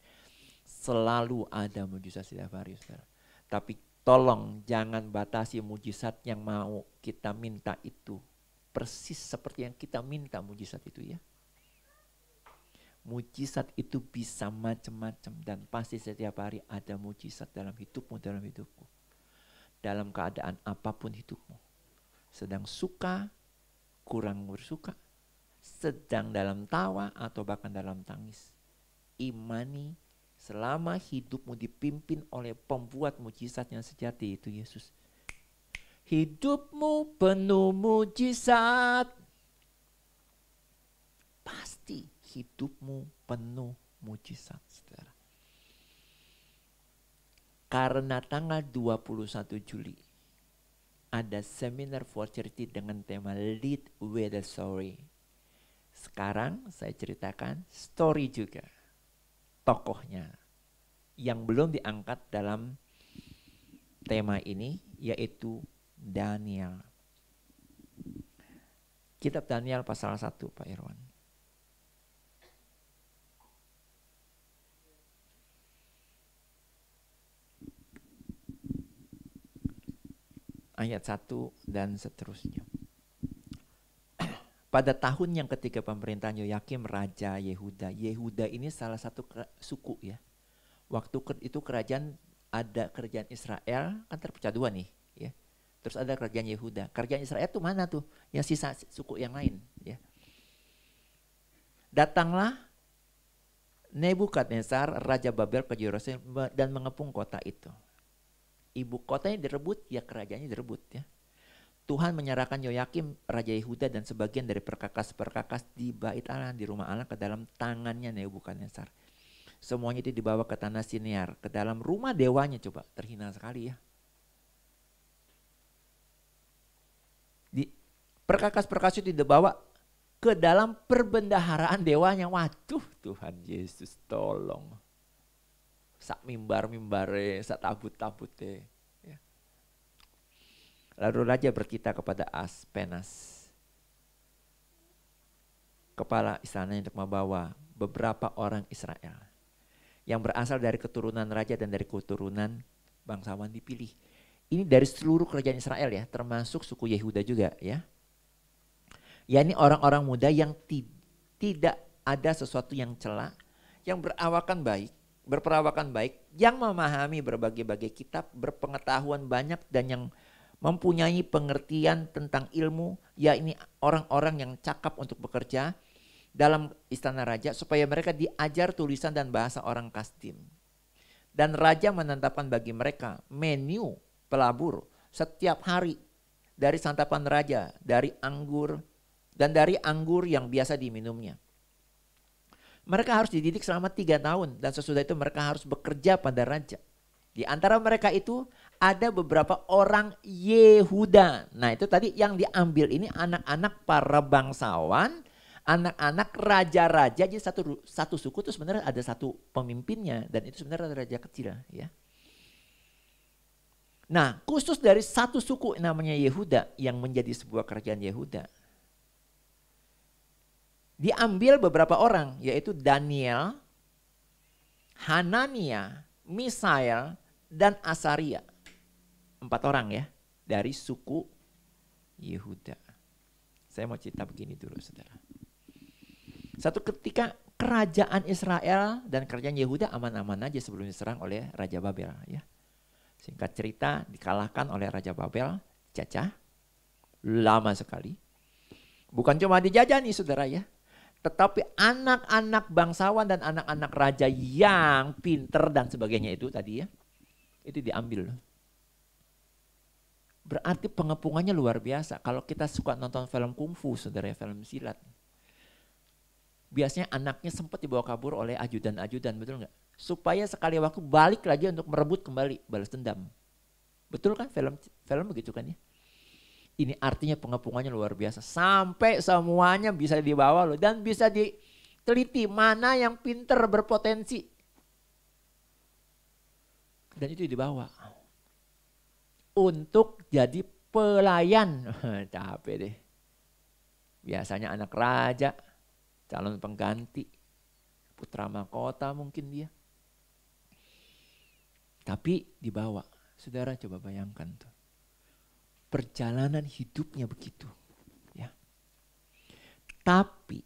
Selalu ada mujizat setiap hari, saudara. Tapi tolong jangan batasi mujizat yang mau kita minta itu persis seperti yang kita minta mujizat itu ya. Mujizat itu bisa macam-macam dan pasti setiap hari ada mujizat dalam hidupmu, dalam hidupku. Dalam keadaan apapun hidupmu. Sedang suka, kurang bersuka, sedang dalam tawa atau bahkan dalam tangis. Imani selama hidupmu dipimpin oleh pembuat mujizat yang sejati itu Yesus. Hidupmu penuh mujizat. Pasti hidupmu penuh mujizat, saudara. Karena tanggal 21 Juli ada seminar for charity dengan tema Lead with a Story. Sekarang saya ceritakan story juga tokohnya yang belum diangkat dalam tema ini, yaitu Daniel. Kitab Daniel pasal 1, Pak Irwan. Ayat 1 dan seterusnya. Pada tahun yang ketiga pemerintahan Yoyakim Raja Yehuda. Yehuda ini salah satu suku ya. Waktu itu kerajaan, ada kerajaan Israel, kan terpecah dua nih ya. Terus ada kerajaan Yehuda. Kerajaan Israel itu mana tuh? Yang sisa suku yang lain ya. Datanglah Nebukadnezar Raja Babel ke Yerusalem dan mengepung kota itu. Ibu kotanya direbut, ya kerajaannya direbut ya. Tuhan menyerahkan Yoyakim Raja Yehuda dan sebagian dari perkakas-perkakas di bait Allah, di rumah Allah, ke dalam tangannya Nebukadnezar. Semuanya itu dibawa ke tanah Sinear, ke dalam rumah dewanya. Coba, terhina sekali ya. Perkakas-perkakas itu dibawa ke dalam perbendaharaan dewanya. Waduh, Tuhan Yesus tolong. Sak mimbar-mimbare, sak tabut-tabute. Ya. Lalu raja berkita kepada Aspenas, kepala istana, untuk membawa beberapa orang Israel yang berasal dari keturunan raja dan dari keturunan bangsawan dipilih. Ini dari seluruh kerajaan Israel ya, termasuk suku Yehuda juga ya. Ya, ini orang-orang muda yang tidak ada sesuatu yang celak, yang berperawakan baik, yang memahami berbagai-bagai kitab, berpengetahuan banyak, dan yang mempunyai pengertian tentang ilmu. Ya, ini orang-orang yang cakap untuk bekerja dalam istana raja, supaya mereka diajar tulisan dan bahasa orang Kasdim. Dan raja menetapkan bagi mereka menu pelabur setiap hari dari santapan raja, dari anggur dan dari anggur yang biasa diminumnya. Mereka harus dididik selama 3 tahun dan sesudah itu mereka harus bekerja pada raja. Di antara mereka itu ada beberapa orang Yehuda. Nah, itu tadi yang diambil ini anak-anak para bangsawan, anak-anak raja-raja. Jadi satu suku itu sebenarnya ada satu pemimpinnya, dan itu sebenarnya raja kecil ya. Nah, khusus dari satu suku namanya Yehuda yang menjadi sebuah kerajaan Yehuda, diambil beberapa orang, yaitu Daniel, Hanania, Misael, dan Asaria. 4 orang ya, dari suku Yehuda. Saya mau cerita begini dulu, saudara. Satu ketika kerajaan Israel dan kerajaan Yehuda aman-aman aja sebelum diserang oleh Raja Babel ya. Singkat cerita, dikalahkan oleh Raja Babel, Cacah, lama sekali. Bukan cuma dijajah nih saudara ya, tetapi anak-anak bangsawan dan anak-anak raja yang pinter dan sebagainya itu tadi ya, itu diambil. Berarti pengepungannya luar biasa. Kalau kita suka nonton film kungfu, saudara, film silat, biasanya anaknya sempat dibawa kabur oleh ajudan-ajudan, betul nggak? Supaya sekali waktu balik lagi untuk merebut kembali, balas dendam. Betul kan, film begitu kan ya? Ini artinya pengepungannya luar biasa. Sampai semuanya bisa dibawa loh. Dan bisa diteliti mana yang pinter, berpotensi. Dan itu dibawa. Untuk jadi pelayan. Capek deh. Biasanya anak raja, calon pengganti, putra mahkota mungkin dia. Tapi dibawa. Saudara coba bayangkan tuh. Perjalanan hidupnya begitu ya. Tapi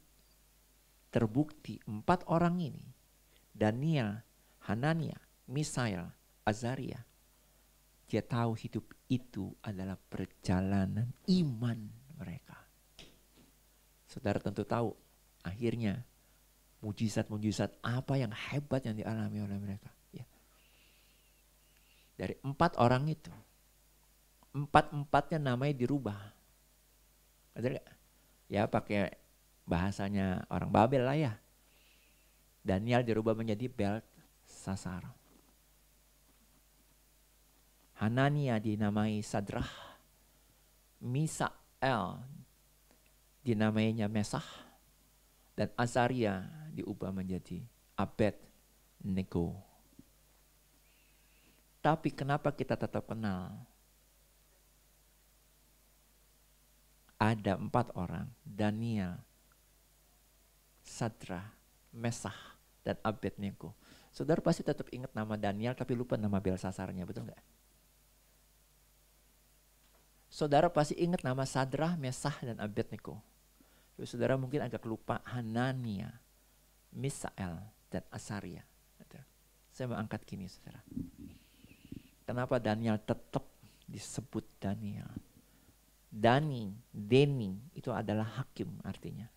terbukti 4 orang ini, Daniel, Hanania, Misael, Azaria, dia tahu hidup itu adalah perjalanan iman mereka. Saudara tentu tahu akhirnya mujizat-mujizat apa yang hebat yang dialami oleh mereka ya. Dari 4 orang itu, 4-4-nya namanya dirubah. Ya pakai bahasanya orang Babel lah ya. Daniel dirubah menjadi Belsasar. Hanania dinamai Sadrah, Misael dinamainya Mesah, dan Azaria diubah menjadi Abed-nego. Tapi kenapa kita tetap kenal? Ada 4 orang, Daniel, Sadrah, Mesah, dan Abed-nego. Saudara pasti tetap ingat nama Daniel tapi lupa nama Belsasarnya, betul nggak? Saudara pasti ingat nama Sadrah, Mesah, dan Abed-nego. Saudara mungkin agak lupa Hanania, Misael, dan Azaria. Saya mau angkat gini, saudara. Kenapa Daniel tetap disebut Daniel? Deni itu adalah hakim artinya.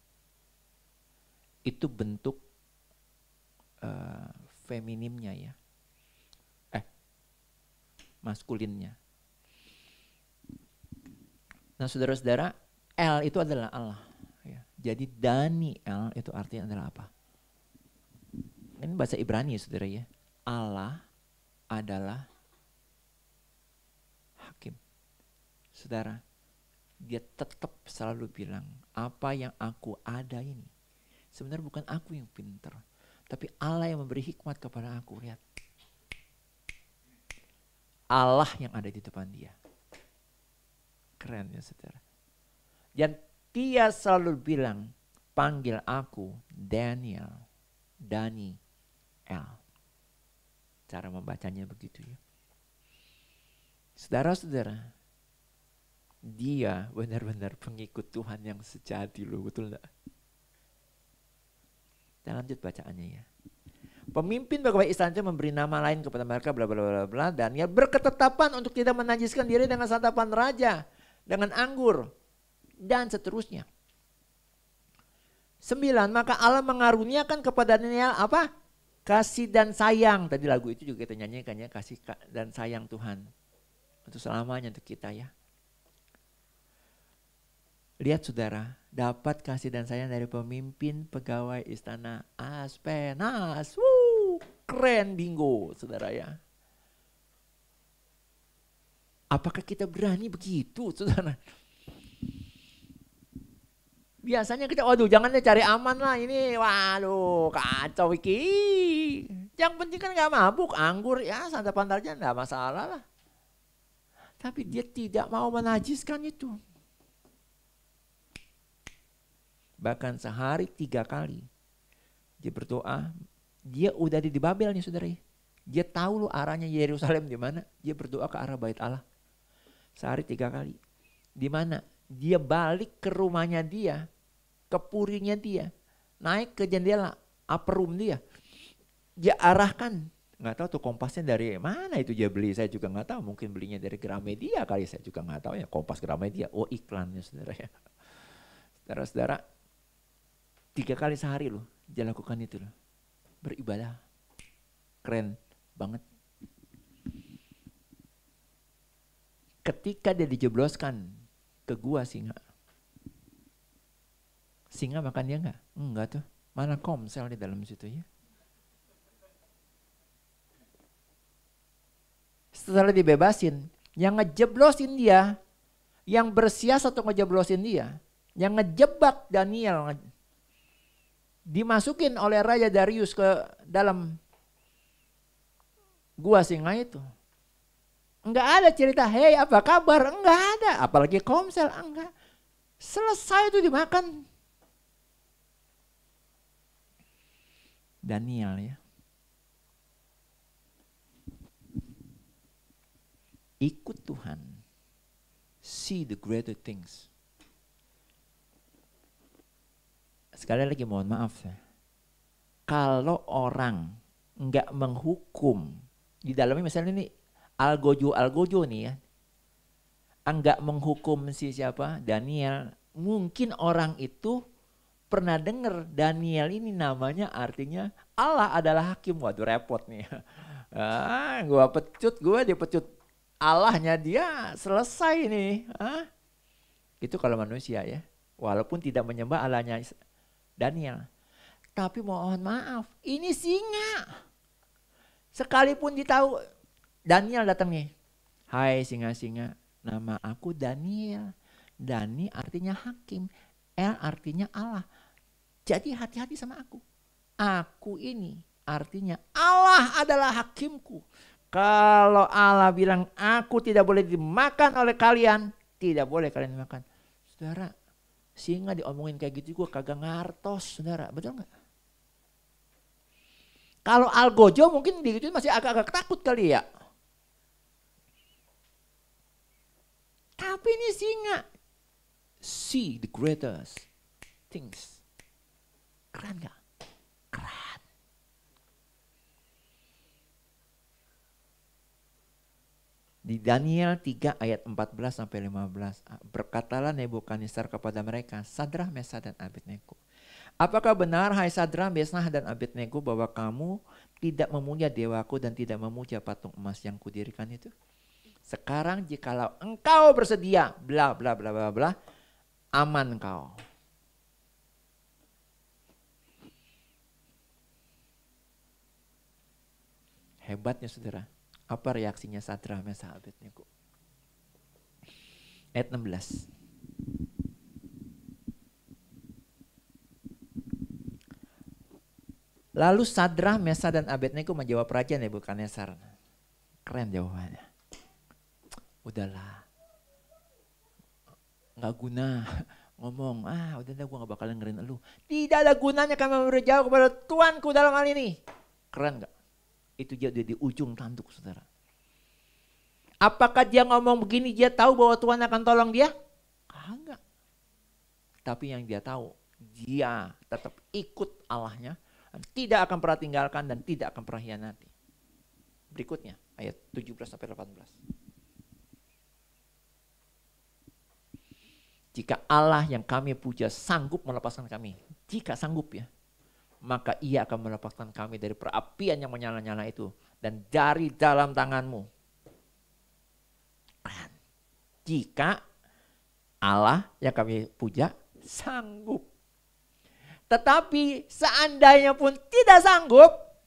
Itu bentuk feminimnya ya. Maskulinnya. Nah saudara-saudara, El itu adalah Allah. Ya. Jadi Daniel itu artinya adalah apa? Ini bahasa Ibrani saudara ya. Allah adalah hakim. Saudara, dia tetap selalu bilang, apa yang aku ada ini. Sebenarnya bukan aku yang pintar. Tapi Allah yang memberi hikmat kepada aku. Lihat. Allah yang ada di depan dia. Keren ya saudara. Dan dia selalu bilang, panggil aku Daniel, Daniel. Cara membacanya begitu ya. Saudara-saudara, dia benar-benar pengikut Tuhan yang sejati loh, betul enggak? Kita lanjut bacaannya ya. Pemimpin pegawai istana memberi nama lain kepada mereka bla bla bla bla. Daniel berketetapan untuk tidak menajiskan diri dengan santapan raja, dengan anggur, dan seterusnya. 9, maka Allah mengaruniakan kepada Daniel apa? Kasih dan sayang. Tadi lagu itu juga kita nyanyikan ya, kasih dan sayang Tuhan. Untuk selamanya untuk kita ya. Lihat saudara, dapat kasih dan sayang dari pemimpin pegawai istana Aspenas. Keren bingo saudara ya. Apakah kita berani begitu saudara? Biasanya kita, waduh jangan deh cari aman lah ini, waduh kacau iki. Yang penting kan gak mabuk, anggur ya santapan aja gak masalah lah. Tapi dia tidak mau menajiskan itu. Bahkan sehari 3 kali dia berdoa, dia udah di Babel nih saudara. Dia tahu loh arahnya Yerusalem di mana. Dia berdoa ke arah Bait Allah. Sehari 3 kali. Di mana? Dia balik ke rumahnya dia, ke purinya dia, naik ke jendela upper room dia. Dia arahkan, nggak tahu tuh kompasnya dari mana itu dia beli, saya juga nggak tahu. Mungkin belinya dari Gramedia kali, saya juga nggak tahu ya. Kompas Gramedia, oh iklannya saudara ya. Saudara-saudara, 3 kali sehari loh dia lakukan itu loh, beribadah. Keren banget. Ketika dia dijebloskan ke gua singa. Singa makan dia enggak? Enggak tuh. Mana komsel di dalam situ ya. Setelah dibebasin, yang ngejeblosin dia, yang bersiasat untuk ngejeblosin dia, yang ngejebak Daniel, dimasukin oleh Raja Darius ke dalam gua singa itu. Enggak ada cerita, hei apa kabar? Enggak ada, apalagi komsel, enggak. Selesai itu dimakan. Daniel ya. Ikut Tuhan. See the greater things. Sekali lagi mohon maaf ya. Kalau orang enggak menghukum, di dalamnya misalnya ini Algojo nih ya, enggak menghukum si siapa? Daniel. Mungkin orang itu pernah dengar Daniel ini namanya artinya Allah adalah hakim. Waduh repot nih. Gua pecut, gua dipecut Allahnya dia, selesai nih. Itu kalau manusia ya. Walaupun tidak menyembah Allahnya Daniel. Tapi mohon maaf, ini singa. Sekalipun ditahu Daniel datang nih. Hai singa-singa, nama aku Daniel. Dani artinya hakim, El artinya Allah. Jadi hati-hati sama aku. Aku ini artinya Allah adalah hakimku. Kalau Allah bilang aku tidak boleh dimakan oleh kalian, tidak boleh kalian makan. Saudara, singa diomongin kayak gitu gue kagak ngartos, saudara. Betul nggak? Kalau Algojo mungkin digituin masih agak-agak takut kali ya. Tapi ini singa. See the greatest things. Keren gak? Keren. Di Daniel 3 ayat 14 sampai 15. Berkatalah Nebukadnezar kepada mereka, Sadrah, Mesah dan Abednego. Apakah benar hai Sadrah, Mesah dan Abednego bahwa kamu tidak memuja dewaku dan tidak memuja patung emas yang kudirikan itu? Sekarang jikalau engkau bersedia, bla bla bla bla bla, aman kau. Hebatnya saudara. Apa reaksinya Sadrah, Mesah, Abednego? Ayat 16. Lalu Sadrah, Mesah dan Abednego menjawab Raja Nebukadnezar. Keren jawabannya. Udahlah. Nggak guna ngomong, udah gue gak bakalan ngerin lu. Tidak ada gunanya kami berjawab kepada Tuanku dalam hal ini. Keren gak? Itu dia di ujung tanduk saudara. Apakah dia ngomong begini dia tahu bahwa Tuhan akan tolong dia? Enggak. Tapi yang dia tahu, dia tetap ikut Allahnya. Tidak akan pernah tinggalkan dan tidak akan pernah hianati. Berikutnya ayat 17 sampai 18. Jika Allah yang kami puja sanggup melepaskan kami, jika sanggup ya, maka ia akan melepaskan kami dari perapian yang menyala-nyala itu dan dari dalam tanganmu. Jika Allah yang kami puja sanggup. Tetapi seandainya pun tidak sanggup,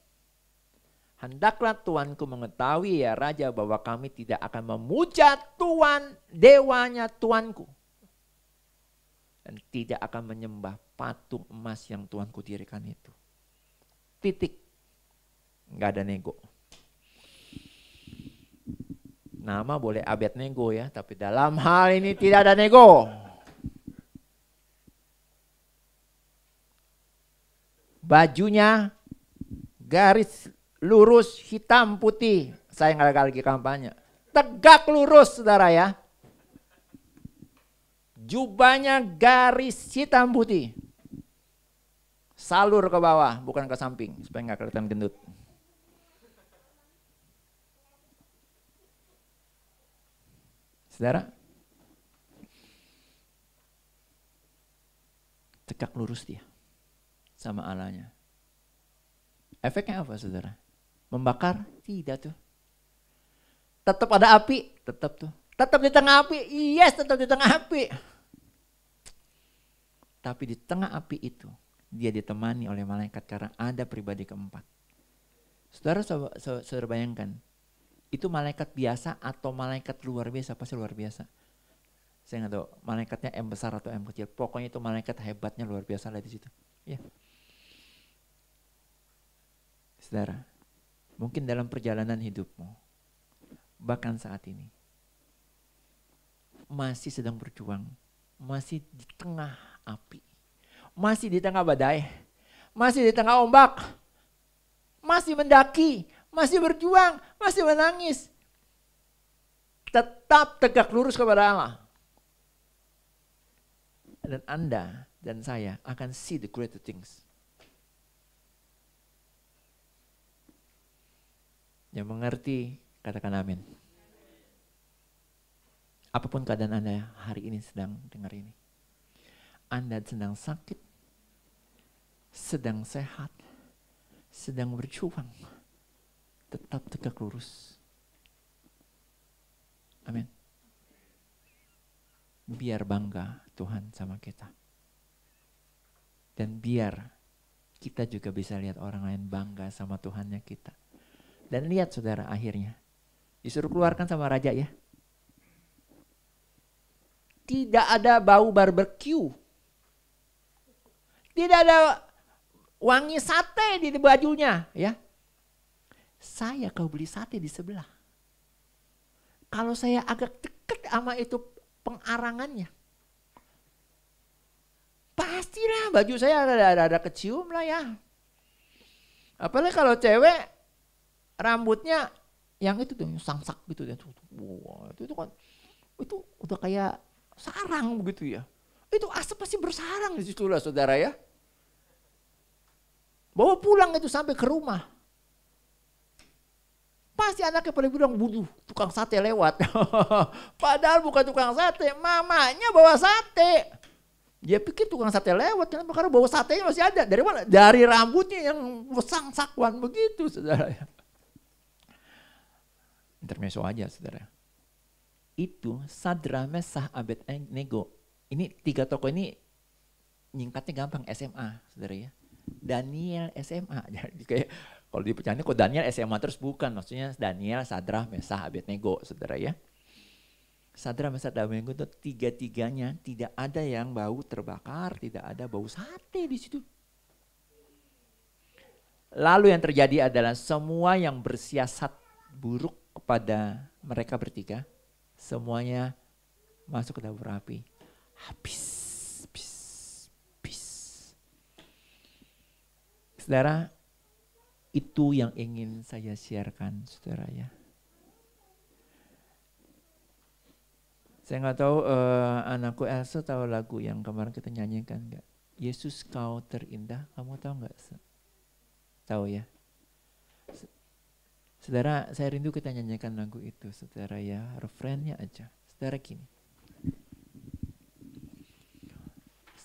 hendaklah Tuanku mengetahui ya Raja bahwa kami tidak akan memuja Tuhan, dewanya Tuanku. Dan tidak akan menyembah patung emas yang Tuanku dirikan itu. Titik. Nggak ada nego. Nama boleh Abednego ya, tapi dalam hal ini tidak ada nego. Bajunya garis lurus hitam putih. Saya nggak lagi kampanye. Tegak lurus saudara ya. Jubahnya garis hitam putih. Salur ke bawah, bukan ke samping. Supaya nggak kelihatan gendut. Saudara. Tegak lurus dia. Sama Allahnya. Efeknya apa saudara? Membakar? Tidak tuh. Tetap ada api? Tetap tuh. Tetap di tengah api? Yes, tetap di tengah api. Tapi di tengah api itu, dia ditemani oleh malaikat karena ada pribadi keempat. Saudara bayangkan, itu malaikat biasa atau malaikat luar biasa? Pasti luar biasa. Saya nggak tahu malaikatnya M besar atau M kecil. Pokoknya itu malaikat hebatnya luar biasa lah di situ. Ya. Saudara, mungkin dalam perjalanan hidupmu, bahkan saat ini, masih sedang berjuang, masih di tengah api, masih di tengah badai, masih di tengah ombak, masih mendaki, masih berjuang, masih menangis. Tetap tegak lurus kepada Allah. Dan Anda dan saya akan see the greater things. Yang mengerti, katakan amin. Apapun keadaan Anda hari ini sedang dengar ini. Anda sedang sakit, sedang sehat, sedang berjuang. Tetap tegak lurus. Amin. Biar bangga Tuhan sama kita. Dan biar kita juga bisa lihat orang lain bangga sama Tuhannya kita. Dan lihat saudara akhirnya, Disuruh keluarkan sama raja ya. Tidak ada bau barbecue. Tidak ada wangi sate di bajunya ya. Saya kau beli sate di sebelah. Kalau saya agak dekat sama itu pengarangannya, pastilah baju saya ada kecium lah ya. Apalagi kalau cewek rambutnya yang itu tuh sangsak gitu ya. Wah, itu kan itu udah kayak sarang begitu ya. Itu asap pasti bersarang di situ lah saudara ya. Bawa pulang itu sampai ke rumah. Pasti anaknya pada bilang, buduh tukang sate lewat. Padahal bukan tukang sate, mamanya bawa sate. Dia pikir tukang sate lewat, karena bawa satenya masih ada. Dari mana? Dari rambutnya yang sangsakuan begitu saudara. Intermezzo aja saudara. Itu Sadra, Mesah, Abednego. Ini 3 tokoh ini nyingkatnya gampang, SMA saudara ya. Daniel SMA. Jadi kayak kalau dipecahin kok Daniel SMA terus bukan. Maksudnya Daniel, Sadra, Mesah, Abednego saudara ya. Sadra, Mesah, Abednego itu 3-tiganya tidak ada yang bau terbakar, tidak ada bau sate di situ. Lalu yang terjadi adalah semua yang bersiasat buruk kepada mereka bertiga, semuanya masuk ke dapur api. Habis. Saudara, itu yang ingin saya sharekan saudara ya. Saya nggak tahu anakku Elsa tahu lagu yang kemarin kita nyanyikan nggak? Yesus kau terindah, kamu tahu nggak? Tahu ya. Saudara, saya rindu kita nyanyikan lagu itu saudara ya, refrennya aja. Saudara gini.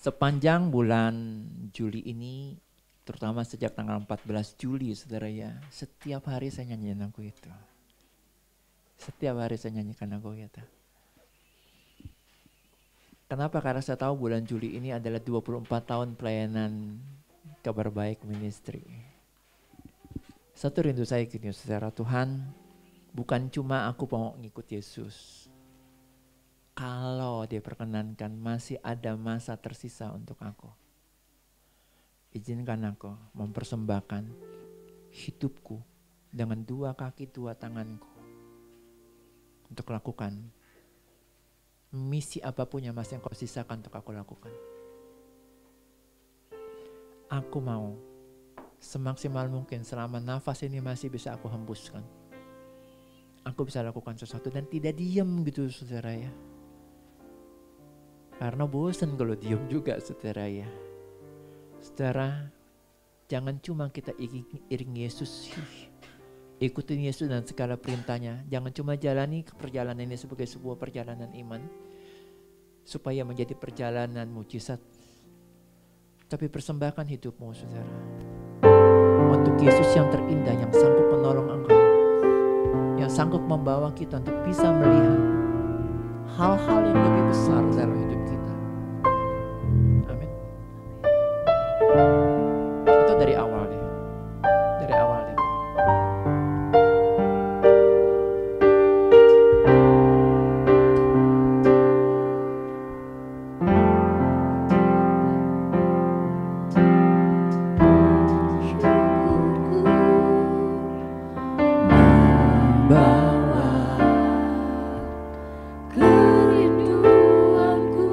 Sepanjang bulan Juli ini, terutama sejak tanggal 14 Juli saudara ya, setiap hari saya nyanyikan lagu itu. Setiap hari saya nyanyikan lagu itu. Kenapa? Karena saya tahu bulan Juli ini adalah 24 tahun pelayanan Kabar Baik Ministry. Satu rindu saya gini saudara, Tuhan bukan cuma aku mau ngikut Yesus. Kalau dia perkenankan masih ada masa tersisa untuk aku. Izinkan aku mempersembahkan hidupku dengan 2 kaki 2 tanganku. Untuk lakukan misi apapun yang masih engkau sisakan untuk aku lakukan. Aku mau semaksimal mungkin selama nafas ini masih bisa aku hembuskan. Aku bisa lakukan sesuatu dan tidak diam gitu saudara ya. Karena bosan kalau diam juga saudara ya. Saudara, jangan cuma kita iring Yesus, ikutin Yesus dan segala perintahnya. Jangan cuma jalani perjalanan ini sebagai sebuah perjalanan iman, supaya menjadi perjalanan mujizat. Tapi persembahkan hidupmu saudara, untuk Yesus yang terindah, yang sanggup menolong engkau, yang sanggup membawa kita untuk bisa melihat hal-hal yang lebih besar dalam hidup kita. Amin. Itu dari awal deh. Dari awal deh. Kerinduanku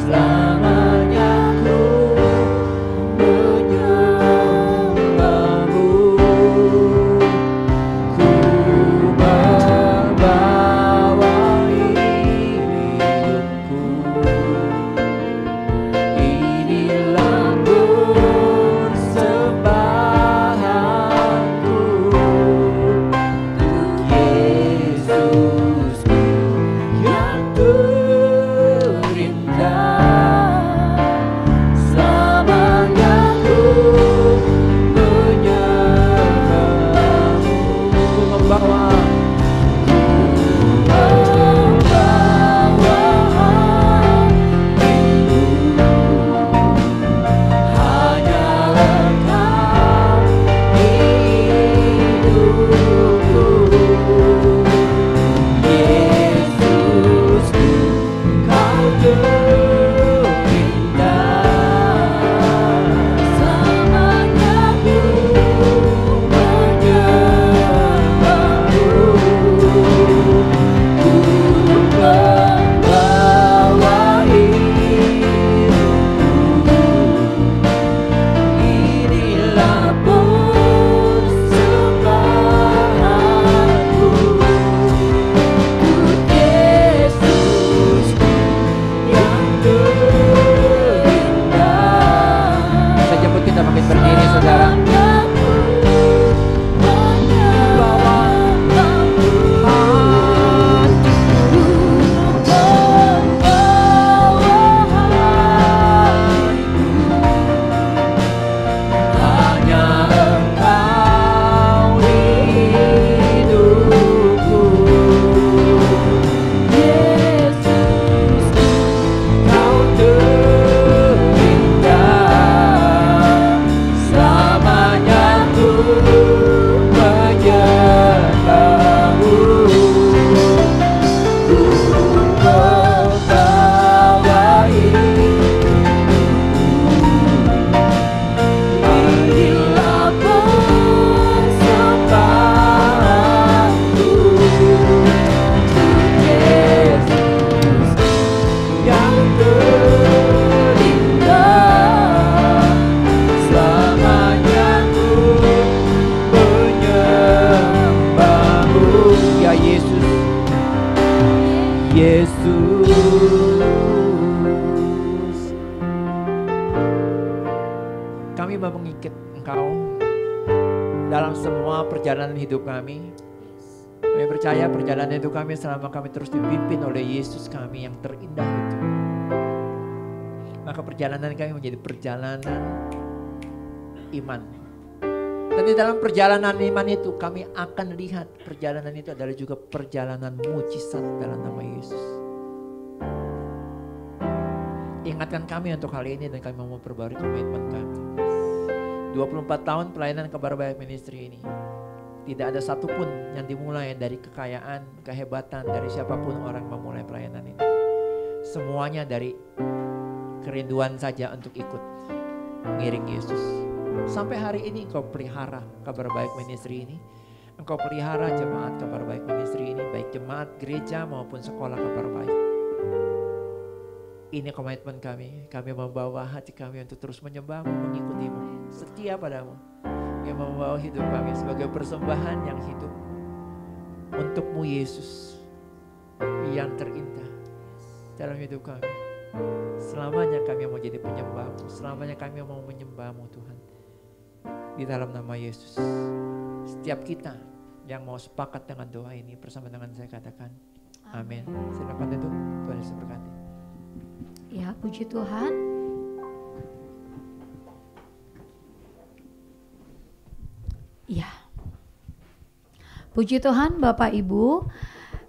selamanya ku menyembahmu, ku membawa hidupku. Inilah persembahanku untuk Yesusku yang terindah. Selamanya ku menyembahmu, ku membawa kami mau mengikut Engkau dalam semua perjalanan hidup kami. Kami percaya perjalanan hidup kami selama kami terus dipimpin oleh Yesus kami yang terindah itu. Maka perjalanan kami menjadi perjalanan iman. Dan di dalam perjalanan iman itu kami akan lihat perjalanan itu adalah juga perjalanan mujizat dalam nama Yesus. Ingatkan kami untuk hal ini dan kami mau memperbarui komitmen kami. 24 tahun pelayanan Kabar Baik Ministry ini. Tidak ada satupun yang dimulai dari kekayaan, kehebatan, dari siapapun orang memulai pelayanan ini. Semuanya dari kerinduan saja untuk ikut mengiring Yesus. Sampai hari ini Engkau pelihara Kabar Baik Ministry ini. Engkau pelihara jemaat Kabar Baik Ministry ini, baik jemaat gereja maupun sekolah Kabar Baik. Ini komitmen kami. Kami membawa hati kami untuk terus menyembah-Mu, mengikuti-Mu, setia padamu. Yang membawa hidup kami sebagai persembahan yang hidup untuk-Mu Yesus yang terindah dalam hidup kami. Selamanya kami mau jadi penyembah-Mu, selamanya kami mau menyembah-Mu Tuhan. Di dalam nama Yesus, setiap kita yang mau sepakat dengan doa ini bersama dengan saya katakan amin. Silakan itu, Tuhan Yesus berkati. Ya, puji Tuhan. Ya, puji Tuhan Bapak Ibu.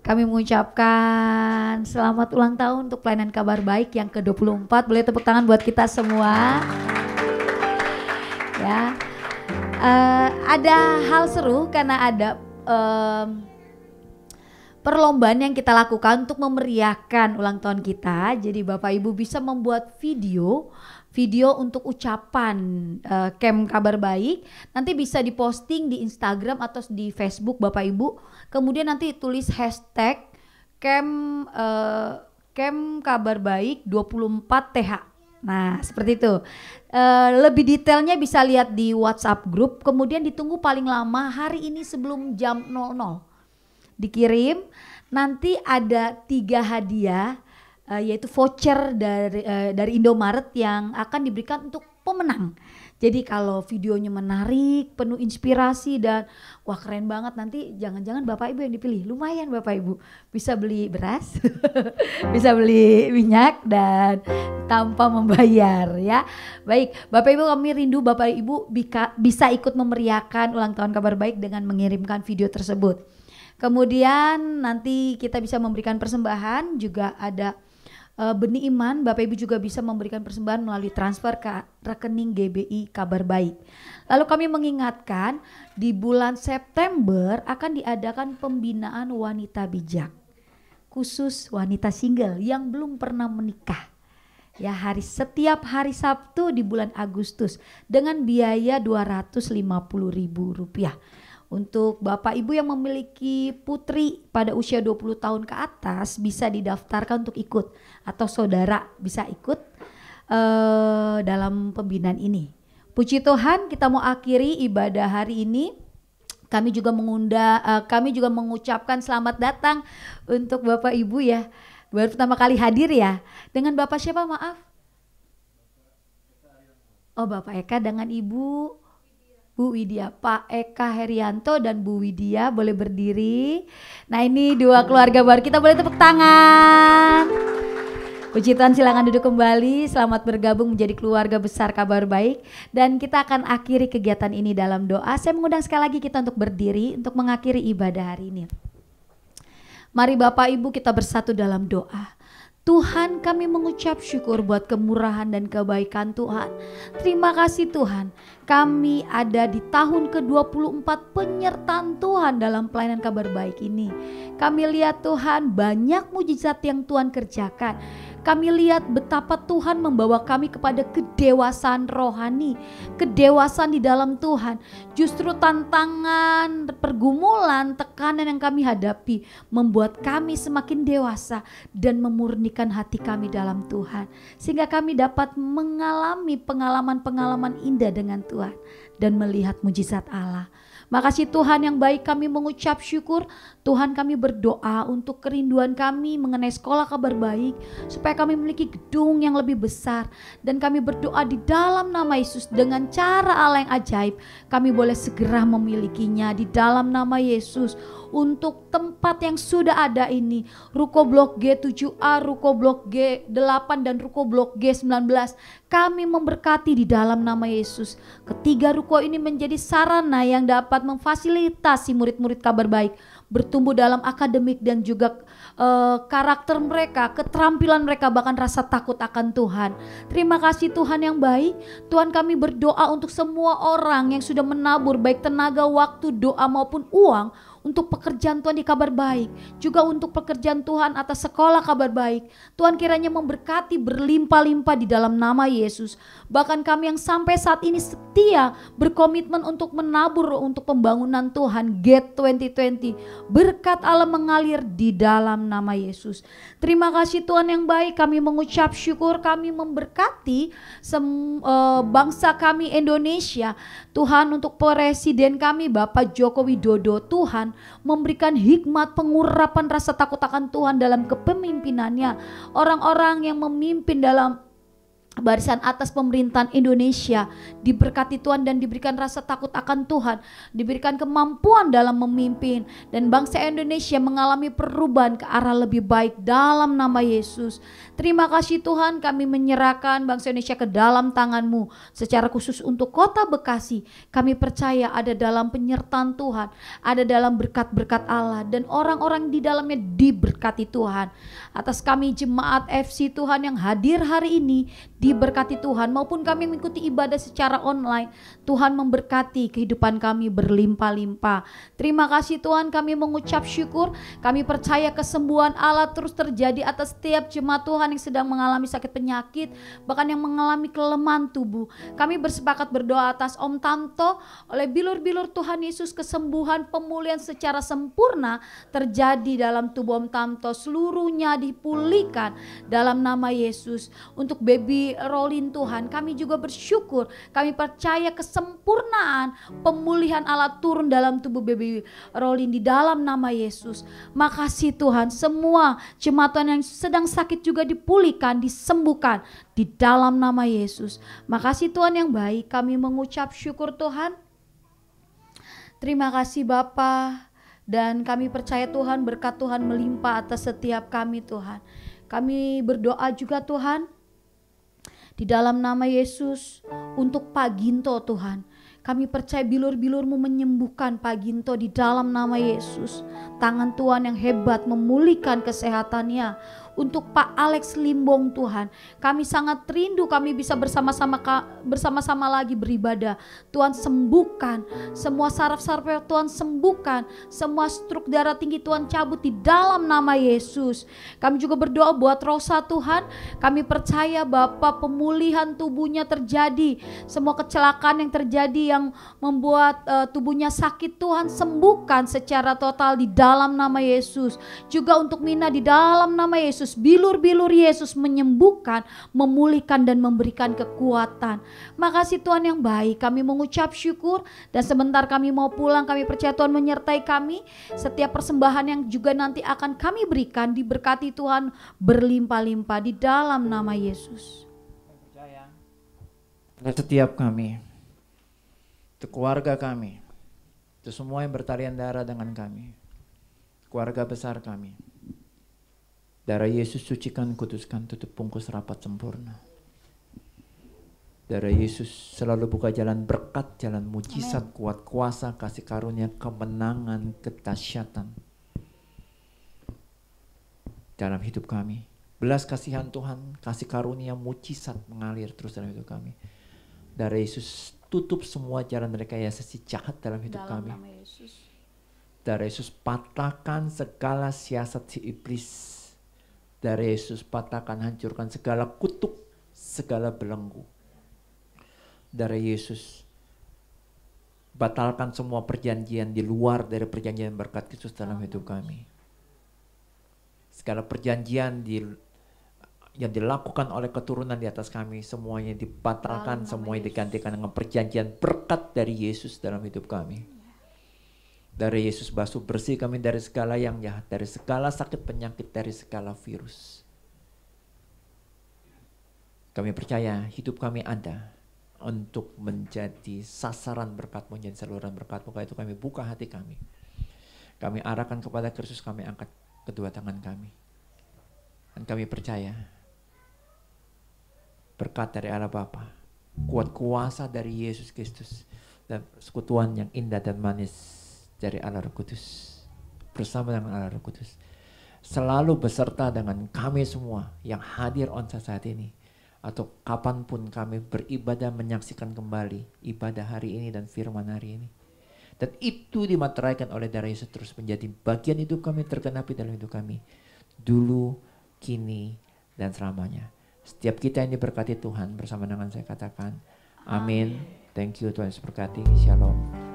Kami mengucapkan selamat ulang tahun untuk pelayanan Kabar Baik yang ke-24. Boleh tepuk tangan buat kita semua. Ya, ada hal seru karena ada perlombaan yang kita lakukan untuk memeriahkan ulang tahun kita. Jadi Bapak Ibu bisa membuat video untuk ucapan camp Kabar Baik. Nanti bisa diposting di Instagram atau di Facebook Bapak Ibu. Kemudian nanti tulis hashtag camp Camp Kabar Baik 24 TH. Nah, seperti itu. Lebih detailnya bisa lihat di WhatsApp grup. Kemudian ditunggu paling lama hari ini sebelum jam 00. Dikirim. Nanti ada 3 hadiah, yaitu voucher dari Indomaret yang akan diberikan untuk pemenang. Jadi kalau videonya menarik, penuh inspirasi dan wah keren banget, nanti jangan-jangan Bapak Ibu yang dipilih. Lumayan Bapak Ibu, bisa beli beras, bisa beli minyak dan tanpa membayar ya. Baik, Bapak Ibu kami rindu Bapak Ibu bisa ikut memeriahkan ulang tahun Kabar Baik dengan mengirimkan video tersebut. Kemudian nanti kita bisa memberikan persembahan, juga ada Benih Iman, Bapak Ibu juga bisa memberikan persembahan melalui transfer ke rekening GBI Kabar Baik. Lalu kami mengingatkan di bulan September akan diadakan pembinaan wanita bijak, khusus wanita single yang belum pernah menikah. Ya, setiap hari Sabtu di bulan Agustus dengan biaya Rp250.000. Untuk Bapak Ibu yang memiliki putri pada usia 20 tahun ke atas bisa didaftarkan untuk ikut, atau saudara bisa ikut dalam pembinaan ini. Puji Tuhan, kita mau akhiri ibadah hari ini. Kami juga mengucapkan selamat datang untuk Bapak Ibu ya. Baru pertama kali hadir ya. Dengan Bapak siapa maaf? Oh, Bapak Eka dengan Ibu Bu Widya, Pak Eka Herianto dan Bu Widya boleh berdiri. Nah, ini 2 keluarga baru, kita boleh tepuk tangan. Puji Tuhan, silakan duduk kembali. Selamat bergabung menjadi keluarga besar Kabar Baik. Dan kita akan akhiri kegiatan ini dalam doa. Saya mengundang sekali lagi kita untuk berdiri untuk mengakhiri ibadah hari ini. Mari Bapak Ibu kita bersatu dalam doa. Tuhan, kami mengucap syukur buat kemurahan dan kebaikan Tuhan. Terima kasih Tuhan, kami ada di tahun ke-24 penyertaan Tuhan dalam pelayanan Kabar Baik ini. Kami lihat Tuhan banyak mujizat yang Tuhan kerjakan. Kami lihat betapa Tuhan membawa kami kepada kedewasaan rohani, kedewasaan di dalam Tuhan. Justru tantangan, pergumulan, tekanan yang kami hadapi membuat kami semakin dewasa dan memurnikan hati kami dalam Tuhan. Sehingga kami dapat mengalami pengalaman-pengalaman indah dengan Tuhan dan melihat mujizat Allah. Makasih Tuhan yang baik, kami mengucap syukur. Tuhan, kami berdoa untuk kerinduan kami mengenai sekolah Kabar Baik, supaya kami memiliki gedung yang lebih besar. Dan kami berdoa di dalam nama Yesus, dengan cara Allah yang ajaib kami boleh segera memilikinya di dalam nama Yesus. Untuk tempat yang sudah ada ini, Ruko Blok G7A, Ruko Blok G8 dan Ruko Blok G19, kami memberkati di dalam nama Yesus. Ketiga ruko ini menjadi sarana yang dapat memfasilitasi murid-murid Kabar Baik bertumbuh dalam akademik dan juga karakter mereka, keterampilan mereka, bahkan rasa takut akan Tuhan. Terima kasih Tuhan yang baik. Tuhan, kami berdoa untuk semua orang yang sudah menabur baik tenaga, waktu, doa maupun uang untuk pekerjaan Tuhan di Kabar Baik, juga untuk pekerjaan Tuhan atas sekolah Kabar Baik. Tuhan kiranya memberkati berlimpah-limpah di dalam nama Yesus. Bahkan kami yang sampai saat ini setia berkomitmen untuk menabur untuk pembangunan Tuhan Gate 2020, berkat Allah mengalir di dalam nama Yesus. Terima kasih Tuhan yang baik, kami mengucap syukur, kami memberkati bangsa kami Indonesia. Tuhan, untuk presiden kami Bapak Joko Widodo, Tuhan memberikan hikmat pengurapan rasa takut akan Tuhan dalam kepemimpinannya. Orang-orang yang memimpin dalam barisan atas pemerintahan Indonesia diberkati Tuhan dan diberikan rasa takut akan Tuhan, diberikan kemampuan dalam memimpin, dan bangsa Indonesia mengalami perubahan ke arah lebih baik dalam nama Yesus. Terima kasih Tuhan, kami menyerahkan bangsa Indonesia ke dalam tangan-Mu. Secara khusus untuk kota Bekasi, kami percaya ada dalam penyertaan Tuhan, ada dalam berkat-berkat Allah, dan orang-orang di dalamnya diberkati Tuhan. Atas kami jemaat FC Tuhan yang hadir hari ini, diberkati Tuhan, maupun kami mengikuti ibadah secara online, Tuhan memberkati kehidupan kami berlimpah-limpah. Terima kasih Tuhan, kami mengucap syukur, kami percaya kesembuhan Allah terus terjadi atas setiap jemaat Tuhan yang sedang mengalami sakit penyakit, bahkan yang mengalami kelemahan tubuh. Kami bersepakat berdoa atas Om Tamto, oleh bilur-bilur Tuhan Yesus kesembuhan, pemulihan secara sempurna terjadi dalam tubuh Om Tamto, seluruhnya dipulihkan dalam nama Yesus. Untuk baby Rolin Tuhan, kami juga bersyukur, kami percaya kesempurnaan pemulihan Allah turun dalam tubuh baby Rolin di dalam nama Yesus. Makasih Tuhan, semua jemaat Tuhan yang sedang sakit juga dipulihkan, disembuhkan di dalam nama Yesus. Makasih Tuhan yang baik, kami mengucap syukur Tuhan. Terima kasih Bapa, dan kami percaya Tuhan berkat Tuhan melimpah atas setiap kami Tuhan. Kami berdoa juga Tuhan di dalam nama Yesus untuk Pak Ginto Tuhan. Kami percaya bilur-bilur-Mu menyembuhkan Pak Ginto di dalam nama Yesus. Tangan Tuhan yang hebat memulihkan kesehatannya. Untuk Pak Alex Limbong Tuhan, kami sangat rindu kami bisa bersama-sama lagi beribadah. Tuhan sembuhkan semua saraf-saraf, Tuhan sembuhkan semua stroke darah tinggi, Tuhan cabut di dalam nama Yesus. Kami juga berdoa buat Rosa Tuhan, kami percaya Bapa pemulihan tubuhnya terjadi. Semua kecelakaan yang terjadi yang membuat tubuhnya sakit, Tuhan sembuhkan secara total di dalam nama Yesus. Juga untuk Mina di dalam nama Yesus, bilur-bilur Yesus menyembuhkan, memulihkan dan memberikan kekuatan. Makasih Tuhan yang baik, kami mengucap syukur, dan sebentar kami mau pulang, kami percaya Tuhan menyertai kami. Setiap persembahan yang juga nanti akan kami berikan diberkati Tuhan berlimpah-limpah di dalam nama Yesus. Setiap kami, untuk keluarga kami, untuk semua yang bertalian darah dengan kami, keluarga besar kami, darah Yesus sucikan, kuduskan, tutup bungkus rapat sempurna. Darah Yesus selalu buka jalan berkat, jalan mujizat, kuat kuasa, kasih karunia, kemenangan, kedahsyatan dalam hidup kami. Belas kasihan Tuhan, kasih karunia, mujizat mengalir terus dalam hidup kami. Darah Yesus tutup semua jalan rekayasa si jahat dalam hidup kami. Darah Yesus patahkan segala siasat si iblis. Darah Yesus patahkan, hancurkan segala kutuk, segala belenggu. Darah Yesus batalkan semua perjanjian di luar dari perjanjian berkat Kristus dalam hidup kami. Segala perjanjian yang dilakukan oleh keturunan di atas kami, semuanya dibatalkan, semuanya digantikan dengan perjanjian berkat dari Yesus dalam hidup kami. Dari Yesus basuh bersih kami dari segala yang jahat, dari segala sakit penyakit, dari segala virus. Kami percaya hidup kami ada untuk menjadi sasaran berkat-Mu, menjadi saluran berkat-Mu. Karena itu kami buka hati kami. Kami arahkan kepada Kristus, kami angkat kedua tangan kami. Dan kami percaya berkat dari Allah Bapa, kuat kuasa dari Yesus Kristus, dan persekutuan yang indah dan manis dari Allah Roh Kudus, bersama dengan Allah Roh Kudus, selalu beserta dengan kami semua yang hadir on-site saat ini, atau kapanpun kami beribadah menyaksikan kembali ibadah hari ini dan firman hari ini. Dan itu dimateraikan oleh darah Yesus terus menjadi bagian hidup kami, tergenapi dalam hidup kami, dulu, kini, dan selamanya. Setiap kita yang diberkati Tuhan, bersama dengan saya katakan, amin. Thank you, Tuhan Yesus berkati. Shalom.